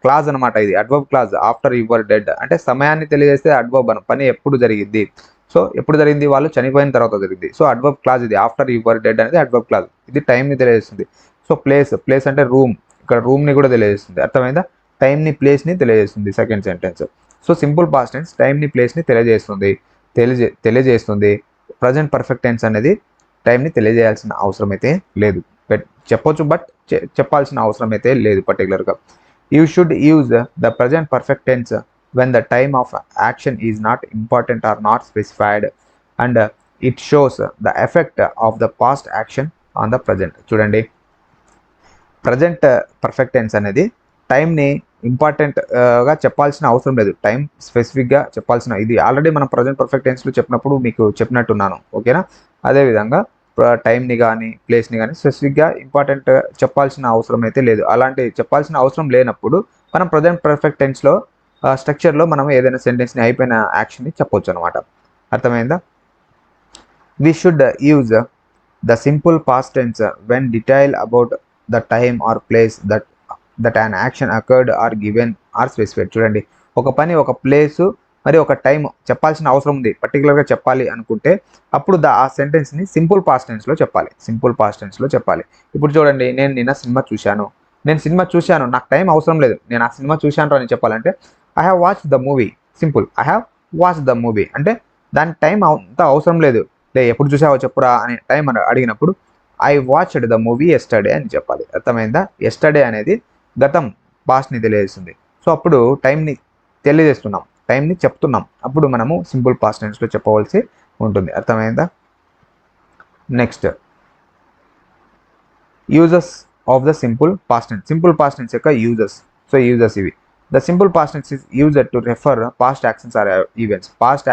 క్లాజ్ అనమాట. ఇది adverb clause after your dead అంటే సమయాన్ని తెలియజేస్తే అడ్వర్బ్ అని, పని ఎప్పుడు జరిగింది. సో ఎప్పుడు జరిగింది, వాళ్ళు చనిపోయిన తర్వాత జరిగింది. సో అడ్వర్బ్ క్లాజ్ ఇది ఆఫ్టర్ యువర్ డెడ్ అనేది అడ్వర్బ్ క్లాజ్, ఇది టైంని తెలియజేస్తుంది. సో ప్లేస్ అంటే రూమ్, ఇక్కడ రూమ్ని కూడా తెలియజేస్తుంది. అర్థమైందా, టైంని ప్లేస్ని తెలియజేస్తుంది second sentence. So simple past tense టైంని ప్లేస్ని తెలియజేస్తుంది. ప్రజెంట్ పర్ఫెక్ట్ టెన్స్ అనేది టైంని తెలియజేయాల్సిన అవసరం అయితే లేదు, చెప్పొచ్చు బట్ చెప్పాల్సిన అవసరం అయితే లేదు పర్టికులర్గా. You should use the present perfect tense when the time of action is not important or not specified and it shows the effect of the past action on the present. చూడండి ప్రజెంట్ పర్ఫెక్ట్ టెన్స్ అనేది టైంని ఇంపార్టెంట్గా చెప్పాల్సిన అవసరం లేదు, టైం స్పెసిఫిక్గా చెప్పాల్సిన, ఇది ఆల్రెడీ మనం ప్రజెంట్ పర్ఫెక్ట్ టెన్స్లో చెప్పినప్పుడు మీకు చెప్పినట్టున్నాను. ఓకేనా. అదేవిధంగా టైంని కానీ ప్లేస్ని కానీ స్పెసిఫిక్గా ఇంపార్టెంట్ చెప్పాల్సిన అవసరం అయితే లేదు. అలాంటి చెప్పాల్సిన అవసరం లేనప్పుడు మనం ప్రజెంట్ పర్ఫెక్ట్ టెన్స్లో స్ట్రక్చర్లో మనం ఏదైనా సెంటెన్స్ని అయిపోయిన యాక్షన్ని చెప్పొచ్చు అనమాట. అర్థమైందా. We should use the simple past tense when detail about the time or place that an action occurred are given or specified. చూడండి ఒక పని, ఒక ప్లేసు మరి ఒక టైం చెప్పాల్సిన అవసరం ఉంది, పర్టికులర్గా చెప్పాలి అనుకుంటే అప్పుడు ఆ సెంటెన్స్ని సింపుల్ పాస్ట్ టెన్స్లో చెప్పాలి. ఇప్పుడు చూడండి నేను సినిమా చూశాను, నాకు టైం అవసరం లేదు, నేను ఆ సినిమా చూశాను అని చెప్పాలంటే I have watch the movie. Simple, I have watch the movie అంటే దాని టైం అంత అవసరం లేదు. ఎప్పుడు చూసావో చెప్పురా అని టైం అని అడిగినప్పుడు I watched the movie yesterday అని చెప్పాలి. అర్థమైందా. ఎస్టర్డే అనేది గతం, పాస్ట్ని తెలియజేస్తుంది. సో అప్పుడు టైంని తెలియజేస్తున్నాం, టైంని చెప్తున్నాం, అప్పుడు మనము సింపుల్ పాస్ట్ టెన్స్లో చెప్పవలసి ఉంటుంది. అర్థమైందా. Next uses of the simple past tense యొక్క యూజెస్. సో యూజెస్ ఇవి. The simple past tense is used to refer past actions or events. Past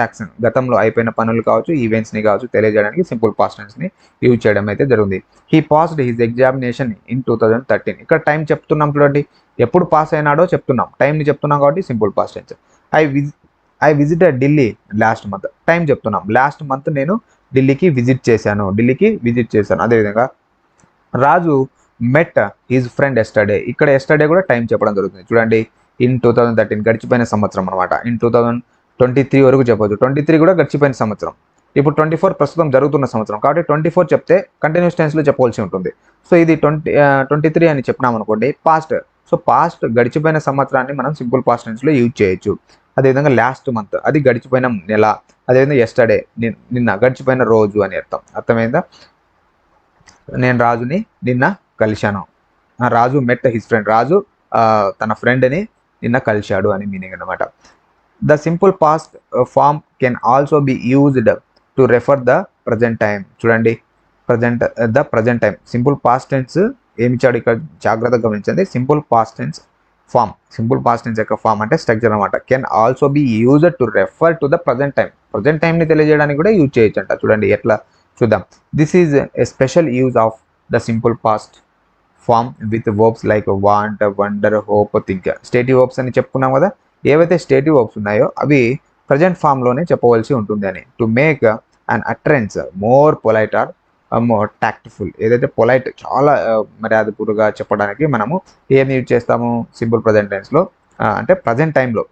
action గతంలో అయిపోయిన పనులు కావచ్చు, ఈవెంట్స్ని కావచ్చు తెలియజేయడానికి సింపుల్ పాస్ట్ టెన్స్ని యూజ్ చేయడం అయితే జరుగుతుంది. He passed his examination in 2013. ఇక్కడ టైం చెప్తున్నాం చూడండి, ఎప్పుడు పాస్ అయినాడో చెప్తున్నాం, టైంని చెప్తున్నాం కాబట్టి simple past tense. I visited Delhi last month. Time చెప్తున్నాం, లాస్ట్ మంత్ నేను ఢిల్లీకి విజిట్ చేశాను. అదేవిధంగా Raju met his friend yesterday. ఇక్కడ ఎస్టర్డే కూడా టైం చెప్పడం జరుగుతుంది. చూడండి ఇన్ 2013 గడిచిపోయిన సంవత్సరం అనమాట. ఇన్ 2023 వరకు చెప్పొచ్చు, 23 కూడా గడిచిపోయిన సంవత్సరం. ఇప్పుడు 24 ప్రస్తుతం జరుగుతున్న సంవత్సరం కాబట్టి 24 చెప్తే కంటిన్యూస్ టెన్స్లో చెప్పవలసి ఉంటుంది. సో ఇది 23 అని చెప్పినాం అనుకోండి పాస్ట్. సో పాస్ట్ గడిచిపోయిన సంవత్సరాన్ని మనం సింపుల్ పాస్ట్ టెన్స్లో యూజ్ చేయొచ్చు. అదేవిధంగా లాస్ట్ మంత్ అది గడిచిపోయిన నెల, అదేవిధంగా ఎస్టర్డే నిన్న గడిచిపోయిన రోజు అని అర్థమైందా? నేను రాజుని నిన్న కలిశాను. రాజు మెట్ హిస్ ఫ్రెండ్, రాజు తన ఫ్రెండ్ని నిన్న కలిశాడు అని మీనింగ్ అనమాట. The simple past form can also be used to refer the present time. చూడండి the present time simple past tense ఏమిచ్చాడు ఇక్కడ జాగ్రత్తగా గమనించండి. Simple past tense form, simple past tense యొక్క ఫామ్ అంటే స్ట్రక్చర్ అనమాట. Can also be used to refer to the present time, present టైంని తెలియజేయడానికి కూడా యూజ్ చేయొచ్చు అంట. చూడండి ఎట్లా చూద్దాం. This is a special use of the simple past form with verbs like want, wonder, hope, think. స్టేటివ్ verbs అని చెప్పుకున్నాం కదా, ఏవైతే స్టేటివ్ వర్బ్స్ ఉన్నాయో అవి ప్రజెంట్ ఫామ్లోనే చెప్పవలసి ఉంటుంది అని. To make an utterance more polite or more tactful. ఏదైతే పొలైట్ చాలా మర్యాదపూర్వకంగా చెప్పడానికి మనము ఏం యూజ్ చేస్తాము సింపుల్ ప్రజెంట్ టెన్స్లో అంటే ప్రజెంట్ టైంలో,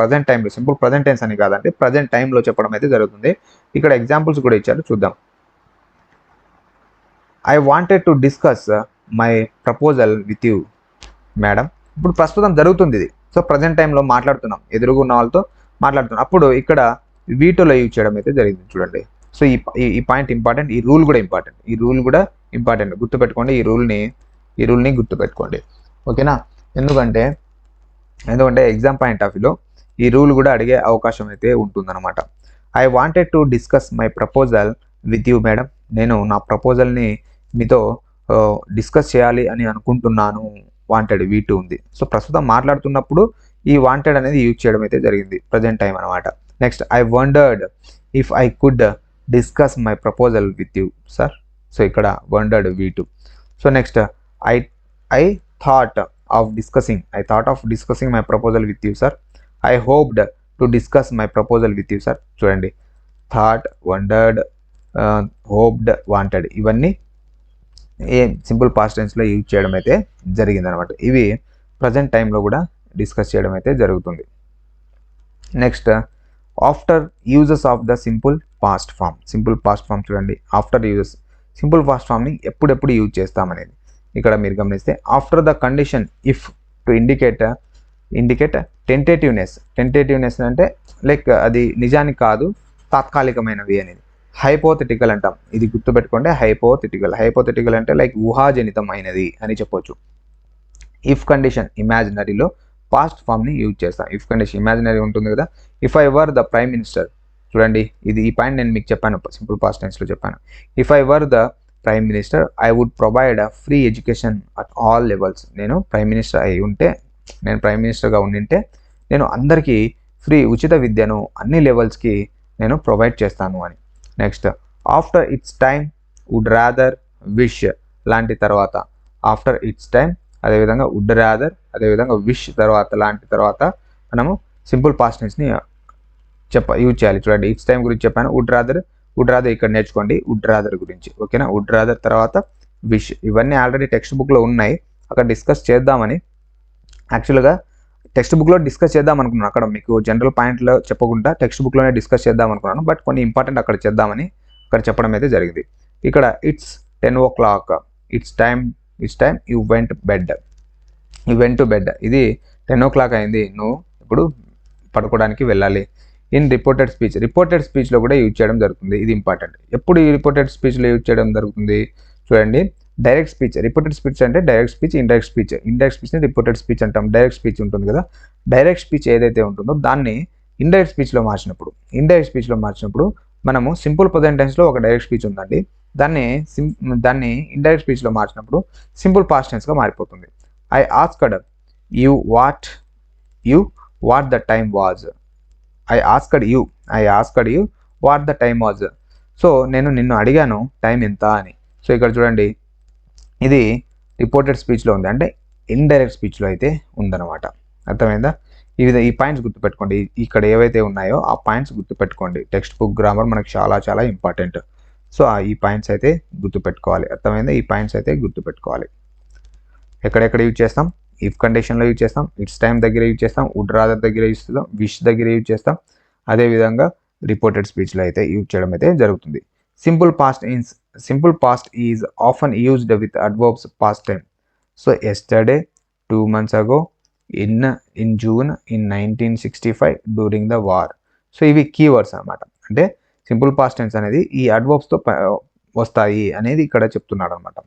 ప్రజెంట్ టైంలో సింపుల్ ప్రజెంట్ టెన్స్ అని కాదంటే ప్రజెంట్ టైంలో చెప్పడం అయితే జరుగుతుంది. ఇక్కడ ఎగ్జాంపుల్స్ కూడా ఇచ్చారు, చూద్దాం. I wanted to discuss my proposal with you madam. ఇప్పుడు ప్రస్తుతం జరుగుతుంది ఇది. సో ప్రజెంట్ టైంలో మాట్లాడుతున్నాం, ఎదురుగున్న వాళ్ళతో మాట్లాడుతున్నాం. అప్పుడు ఇక్కడ వీటిలో యూజ్ చేయడం అయితే జరిగింది. చూడండి. సో ఈ పాయింట్ ఇంపార్టెంట్, ఈ రూల్ కూడా ఇంపార్టెంట్. గుర్తుపెట్టుకోండి, ఈ రూల్ని గుర్తుపెట్టుకోండి. ఓకేనా? ఎందుకంటే ఎగ్జామ్ పాయింట్ ఆఫ్ వ్యూలో ఈ రూల్ కూడా అడిగే అవకాశం అయితే ఉంటుందన్నమాట. I wanted to discuss my proposal with you madam. నేను నా ప్రపోజల్ని మీతో డిస్కస్ చేయాలి అని అనుకుంటున్నాను. వాంటెడ్ V2 ఉంది. సో ప్రస్తుతం మాట్లాడుతున్నప్పుడు ఈ వాంటెడ్ అనేది యూజ్ చేయడం అయితే జరిగింది, ప్రజెంట్ టైం అనమాట. Next I wondered if I could discuss my proposal with you sir. So ఇక్కడ wondered V2. So next I thought of discussing my proposal with you sir. I hoped to discuss my proposal with you sir. చూడండి, థాట్, వండర్డ్, హోప్డ్, వాంటెడ్ ఇవన్నీ సింపుల్ పాస్ట్ టెన్స్లో యూజ్ చేయడం అయితే జరిగిందనమాట. ఇవి ప్రజెంట్ టైంలో కూడా డిస్కస్ చేయడం అయితే జరుగుతుంది. Next after uses of the simple past form. చూడండి, ఆఫ్టర్ యూజెస్ సింపుల్ పాస్ట్ ఫామ్ని ఎప్పుడెప్పుడు యూజ్ చేస్తామనేది ఇక్కడ మీరు గమనిస్తే, after the condition if to indicate tentativeness అంటే లైక్ అది నిజానికి కాదు, తాత్కాలికమైనవి అనేది. హైపోథెటికల్ అంటాం, ఇది గుర్తుపెట్టుకోండి. హైపోథెటికల్ అంటే లైక్ ఊహాజనితమైనది అని చెప్పొచ్చు. ఇఫ్ కండిషన్ ఇమాజినరీలో పాస్ట్ ఫామ్ని యూజ్ చేస్తాం. ఇఫ్ కండిషన్ ఇమాజినరీ ఉంటుంది కదా. If I were the prime minister. చూడండి, ఈ పాయింట్ నేను మీకు చెప్పాను, సింపుల్ పాస్ట్ టెన్స్లో చెప్పాను. If I were the prime minister I would provide free education at all levels. నేను ప్రైమ్ మినిస్టర్గా ఉండింటే నేను అందరికీ ఉచిత విద్యను అన్ని లెవెల్స్కి నేను ప్రొవైడ్ చేస్తాను అని. Next after it's time would rather wish లాంటి తర్వాత, ఆఫ్టర్ ఇట్స్ టైమ్ అదేవిధంగా వుడ్ రాదర్ అదేవిధంగా విష్ తర్వాత మనము సింపుల్ పాస్ట్ టెన్స్ని యూజ్ చేయాలి. చూడండి, ఇట్స్ టైం గురించి చెప్పాను. వుడ్ రాదర్ ఇక్కడ నేర్చుకోండి, వుడ్ రాదర్ గురించి. ఓకేనా? వుడ్ రాదర్ తర్వాత విష్, ఇవన్నీ ఆల్రెడీ టెక్స్ట్ బుక్లో ఉన్నాయి, అక్కడ డిస్కస్ చేద్దామని. యాక్చువల్గా టెక్స్ట్ బుక్లో డిస్కస్ చేద్దాం అనుకున్నాను, అక్కడ మీకు జనరల్ పాయింట్లో చెప్పకుండా టెక్స్ట్ బుక్లోనే డిస్కస్ చేద్దాం అనుకున్నాను. బట్ కొన్ని ఇంపార్టెంట్ అక్కడ చేద్దామని అక్కడ చెప్పడం అయితే జరిగింది. ఇక్కడ it's 10 o'clock, it's time you went to bed. ఇది 10 o'clock అయింది, నువ్వు ఇప్పుడు పడుకోవడానికి వెళ్ళాలి. ఇన్ రిపోర్టెడ్ స్పీచ్లో కూడా యూజ్ చేయడం జరుగుతుంది. ఇది ఇంపార్టెంట్. ఎప్పుడు ఈ రిపోర్టెడ్ స్పీచ్లో యూజ్ చేయడం జరుగుతుంది? చూడండి, డైరెక్ట్ స్పీచ్. రిపోర్టెడ్ స్పీచ్ అంటే డైరెక్ట్ స్పీచ్, ఇండైరెక్ట్ స్పీచ్ని రిపోర్టెడ్ స్పీచ్ అంటాం. డైరెక్ట్ స్పీచ్ ఉంటుంది కదా, డైరెక్ట్ స్పీచ్ ఏదైతే ఉంటుందో దాన్ని ఇండైరెక్ట్ స్పీచ్లో మార్చినప్పుడు మనము సింపుల్ ప్రజెంట్ టెన్స్లో ఒక డైరెక్ట్ స్పీచ్ ఉందండి, దాన్ని ఇండైరెక్ట్ స్పీచ్లో మార్చినప్పుడు సింపుల్ పాస్ట్ టెన్స్గా మారిపోతుంది. I asked you what the time was. I asked you what the time was. So నేను నిన్ను అడిగాను టైం ఎంత అని. సో ఇక్కడ చూడండి, ఇది రిపోర్టెడ్ స్పీచ్లో ఉంది, అంటే ఇండైరెక్ట్ స్పీచ్లో అయితే ఉందన్నమాట. అర్థమైందా? ఈ పాయింట్స్ గుర్తుపెట్టుకోండి. ఇక్కడ ఏవైతే ఉన్నాయో ఆ పాయింట్స్ గుర్తుపెట్టుకోండి. టెక్స్ట్ బుక్ గ్రామర్ మనకు చాలా ఇంపార్టెంట్. సో ఈ పాయింట్స్ అయితే గుర్తుపెట్టుకోవాలి. అర్థమైందా? ఈ పాయింట్స్ అయితే గుర్తుపెట్టుకోవాలి. ఎక్కడెక్కడ యూజ్ చేస్తాం? ఇఫ్ కండిషన్లో యూజ్ చేస్తాం, ఇట్స్ టైం దగ్గర యూజ్ చేస్తాం, వుడ్ రాదర్ దగ్గర యూజ్ చేస్తాం, విష్ దగ్గర యూజ్ చేస్తాం, అదేవిధంగా రిపోర్టెడ్ స్పీచ్లో అయితే యూజ్ చేయడం అయితే జరుగుతుంది. Simple past is often used with adverbs past time. So yesterday, 2 months ago, in June, in 1965, during the war. So ఇవి కీవర్డ్స్ అనమాట. అంటే సింపుల్ పాస్ట్ టెన్స్ అనేది ఈ అడ్వర్బ్స్తో వస్తాయి అనేది ఇక్కడ చెప్తున్నాడు అనమాట.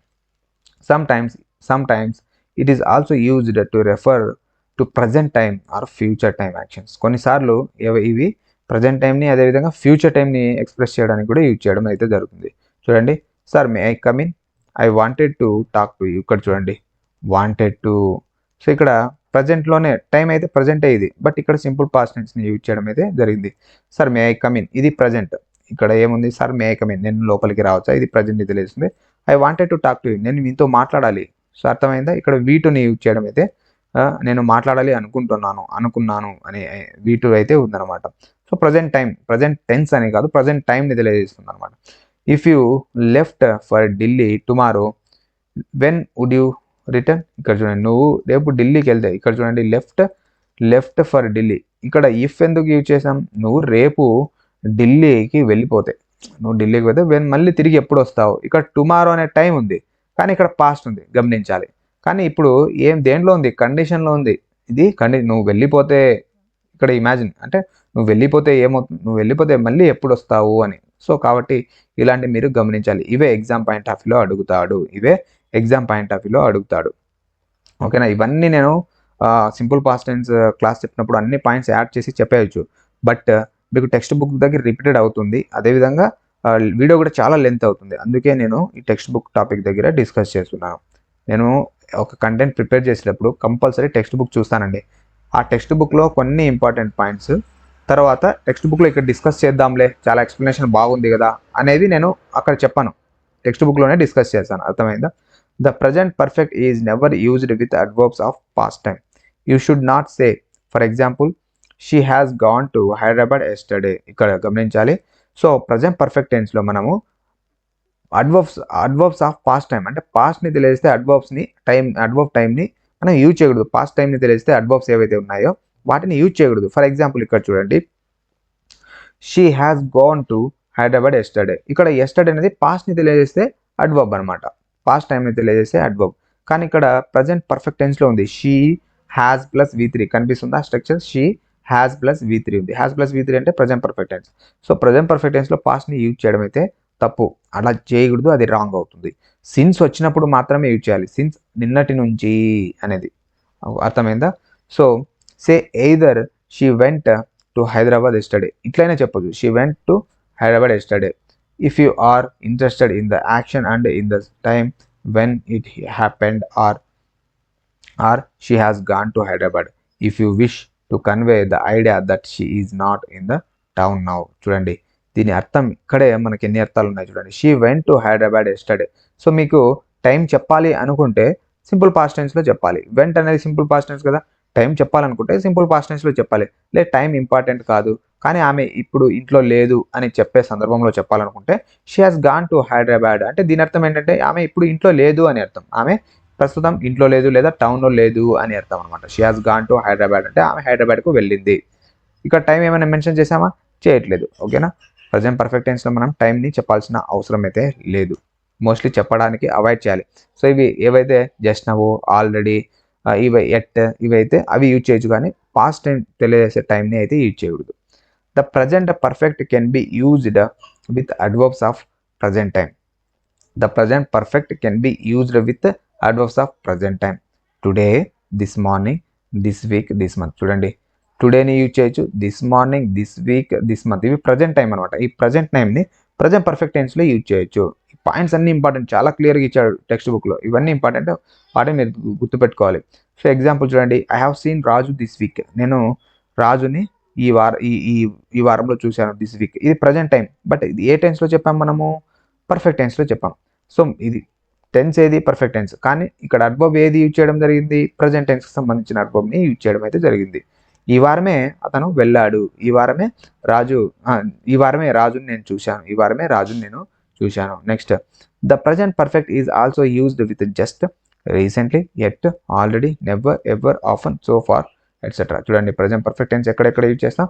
Sometimes it is also used to refer to present time or future time actions. కొన్నిసార్లు ఇవి ప్రజెంట్ టైంని అదేవిధంగా ఫ్యూచర్ టైంని ఎక్స్ప్రెస్ చేయడానికి కూడా యూజ్ చేయడం అయితే జరుగుతుంది. చూడండి, sir may I come in, I wanted to talk to you. ఇక్కడ చూడండి, వాంటెడ్ టు. సో ఇక్కడ ప్రజెంట్లోనే టైం అయితే ప్రజెంటే ఇది, బట్ ఇక్కడ సింపుల్ పాస్ట్ టెన్స్ని యూజ్ చేయడం అయితే జరిగింది. Sir may I come in, ఇది ప్రజెంట్. ఇక్కడ ఏముంది, sir may I come in, నేను లోపలికి రావచ్చా, ఇది ప్రజెంట్ ఇది తెలిసింది. I wanted to talk to you, నేను మీతో మాట్లాడాలి. సో అర్థమైందా, ఇక్కడ వీటుని యూజ్ చేయడం అయితే నేను మాట్లాడాలి అనుకున్నాను అనే వీటు అయితే ఉందన్నమాట. సో ప్రజెంట్ టెన్స్ అని కాదు, ప్రజెంట్ టైంని తెలియజేస్తుంది అనమాట. If you left for Delhi tomorrow, when would you return. ఇక్కడ చూడండి, నువ్వు రేపు ఢిల్లీకి వెళ్తే, ఇక్కడ చూడండి లెఫ్ట్ ఫర్ ఢిల్లీ. ఇక్కడ ఇఫ్ ఎందుకు యూజ్ చేసాం, నువ్వు రేపు ఢిల్లీకి వెళ్ళిపోతే, నువ్వు ఢిల్లీకి పోతే వెన్ మళ్ళీ తిరిగి ఎప్పుడు వస్తావు. ఇక్కడ టుమారో అనే టైం ఉంది, కానీ ఇక్కడ పాస్ట్ ఉంది, గమనించాలి. కానీ ఇప్పుడు దేంట్లో ఉంది, కండిషన్లో ఉంది. ఇది నువ్వు వెళ్ళిపోతే, ఇక్కడ ఇమాజిన్ అంటే నువ్వు వెళ్ళిపోతే ఏమవుతుంది, నువ్వు వెళ్ళిపోతే మళ్ళీ ఎప్పుడు వస్తావు అని. సో కాబట్టి ఇలాంటి మీరు గమనించాలి. ఇవే ఎగ్జామ్ పాయింట్ ఆఫ్ వ్యూలో అడుగుతాడు. ఓకేనా, ఇవన్నీ నేను సింపుల్ పాస్ట్ టెన్స్ క్లాస్ చెప్పినప్పుడు అన్ని పాయింట్స్ యాడ్ చేసి చెప్పేయచ్చు. బట్ మీకు టెక్స్ట్ బుక్ దగ్గర రిపీటెడ్ అవుతుంది, అదేవిధంగా వీడియో కూడా చాలా లెంత్ అవుతుంది. అందుకే నేను ఈ టెక్స్ట్ బుక్ టాపిక్ దగ్గర డిస్కస్ చేస్తున్నాను. నేను ఒక కంటెంట్ ప్రిపేర్ చేసేటప్పుడు కంపల్సరీ టెక్స్ట్ బుక్ చూస్తానండి. ఆ టెక్స్ట్ బుక్లో కొన్ని ఇంపార్టెంట్ పాయింట్స్, తర్వాత టెక్స్ట్ బుక్లో ఇక్కడ డిస్కస్ చేద్దాంలే, చాలా ఎక్స్ప్లెనేషన్ బాగుంది కదా అనేది నేను అక్కడ చెప్పాను, టెక్స్ట్ బుక్లోనే డిస్కస్ చేస్తాను. అర్థమైందా. The present perfect is never used with adverbs of past time. You should not say, for example, she has gone to Hyderabad yesterday. ఇక్కడ గమనించాలి. సో ప్రజెంట్ పర్ఫెక్ట్ టెన్స్లో మనము అడ్వర్బ్స్ ఆఫ్ పాస్ట్ టైం అంటే పాస్ట్ని తెలియజేస్తే అడ్వర్బ్ టైంని మనం యూజ్ చేయకూడదు. పాస్ట్ టైంని తెలియజేస్తే అడ్వర్బ్స్ ఏవైతే ఉన్నాయో వాటిని యూజ్ చేయకూడదు. ఫర్ ఎగ్జాంపుల్ ఇక్కడ చూడండి, she has gonna to Hyderabad yesterday. ఇక్కడ ఎస్టర్డే అనేది పాస్ట్ని తెలియజేస్తే అడ్వర్బ్ అనమాట, పాస్ట్ టైంని తెలియజేస్తే అడ్వర్బ్. కానీ ఇక్కడ ప్రజెంట్ పర్ఫెక్ట్ టెన్స్లో ఉంది, షీ హ్యాస్ ప్లస్ V3 కనిపిస్తుందా structure, she has plus V3 ఉంది. హ్యాస్ ప్లస్ V3 అంటే present perfect tense. So present perfect టెన్స్లో పాస్ట్ని యూజ్ చేయడం అయితే తప్పు, అలా చేయకూడదు, అది రాంగ్ అవుతుంది. సిన్స్ వచ్చినప్పుడు మాత్రమే యూజ్ చేయాలి. సిన్స్ నిన్నటి నుంచి అనేది, అర్థమైందా. So say either she went to Hyderabad yesterday, ఇట్లయినా చెప్పొచ్చు, she went to Hyderabad yesterday. If you are interested in the action and in the time when it happened, or she has gone to Hyderabad. If you wish to convey the idea that she is not in the town now. చూడండి, దీని అర్థం ఇక్కడే మనకి ఎన్ని అర్థాలు ఉన్నాయి చూడండి. She went to Hyderabad yesterday. So మీకు టైం చెప్పాలి అనుకుంటే సింపుల్ పాస్ట్ టెన్స్లో చెప్పాలి. వెంట్ అనేది సింపుల్ పాస్ట్ టెన్స్ కదా, టైం చెప్పాలనుకుంటే సింపుల్ పాస్ట్ టెన్స్లో చెప్పాలి. టైం ఇంపార్టెంట్ కాదు, కానీ ఆమె ఇప్పుడు ఇంట్లో లేదు అని చెప్పే సందర్భంలో చెప్పాలనుకుంటే she has gone to Hyderabad అంటే దీని అర్థం ఏంటంటే ఆమె ఇప్పుడు ఇంట్లో లేదు అని అర్థం, ఆమె ప్రస్తుతం ఇంట్లో లేదు లేదా టౌన్లో లేదు అని అర్థం అనమాట. She has gone to Hyderabad అంటే ఆమె హైదరాబాద్కు వెళ్ళింది. ఇక్కడ టైం ఏమైనా మెన్షన్ చేసామా, చేయట్లేదు. ఓకేనా, ప్రజెంట్ పర్ఫెక్ట్ టెన్స్లో మనం టైంని చెప్పాల్సిన అవసరం అయితే లేదు, మోస్ట్లీ చెప్పడానికి అవాయిడ్ చేయాలి. సో ఇవి ఏవైతే జస్ట్ నవ్, ఆల్రెడీ, ఇవైతే అవి యూజ్ చేయొచ్చు, కానీ పాస్ట్ టైం తెలియజేసే టైంని అయితే యూజ్ చేయకూడదు. The present perfect can be used with adverbs of present time. The present perfect can be used with adverbs of present time. Today, this morning, this week, this month. చూడండి, టుడేని యూజ్ చేయొచ్చు, this morning, this week, this month, ఇవి ప్రజెంట్ టైం అనమాట. ఈ ప్రజెంట్ టైంని ప్రజెంట్ పర్ఫెక్ట్ టెన్స్లో యూజ్ చేయొచ్చు. ఈ పాయింట్స్ అన్ని ఇంపార్టెంట్, చాలా క్లియర్గా ఇచ్చాడు టెక్స్ట్ బుక్లో, ఇవన్నీ ఇంపార్టెంట్, వాటిని మీరు గుర్తుపెట్టుకోవాలి. సో ఎగ్జాంపుల్ చూడండి, I have scene Raju this week. నేను రాజుని ఈ వారంలో చూశాను, దిస్ వీక్. ఇది ప్రజెంట్ టైం, బట్ ఇది ఏ టెన్స్లో చెప్పాం మనము, పర్ఫెక్ట్ టెన్స్లో చెప్పాం. సో ఇది టెన్స్ ఏది, పర్ఫెక్ట్ టెన్స్, కానీ ఇక్కడ అడ్వర్బ్ ఏది యూజ్ చేయడం జరిగింది, ప్రజెంట్ టెన్స్కి సంబంధించిన అడ్వర్బ్ని యూజ్ చేయడం అయితే జరిగింది. ఈ వారమే అతను వెళ్ళాడు, ఈ వారమే రాజుని నేను చూశాను. Next, the present perfect is also used with just, recently, yet, already, never, ever, often, so far, etcetera. చూడండి, ప్రజెంట్ పర్ఫెక్ట్ టెన్స్ ఎక్కడెక్కడ యూజ్ చేస్తాం,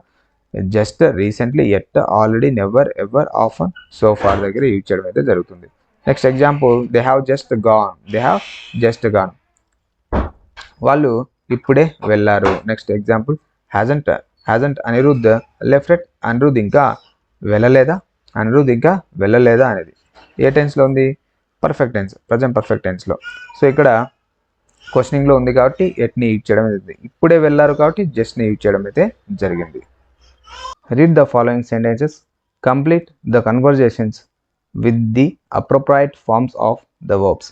just recently, yet, already, never, ever, often, so far దగ్గర యూజ్ చేయడం అయితే జరుగుతుంది. Next example, they have just gone. They have just gone, వాళ్ళు ఇప్పుడే వెళ్ళారు. Next example, hasn't. Hasn't Anirudh left. Anirudh ఇంకా వెళ్ళలేదా, అనిరుద్ధ్ ఇంకా వెళ్ళలేదా అనేది ఏ టెన్స్లో ఉంది? పర్ఫెక్ట్ టెన్స్, ప్రజెంట్ పర్ఫెక్ట్ టెన్స్లో. సో ఇక్కడ క్వశ్చనింగ్లో ఉంది కాబట్టి ఎట్ని యూజ్ చేయడం జరిగింది, ఇప్పుడే వెళ్ళారు కాబట్టి జస్ట్ని యూజ్ చేయడం అయితే జరిగింది. Read the following sentences, complete the conversations with the appropriate forms of the verbs,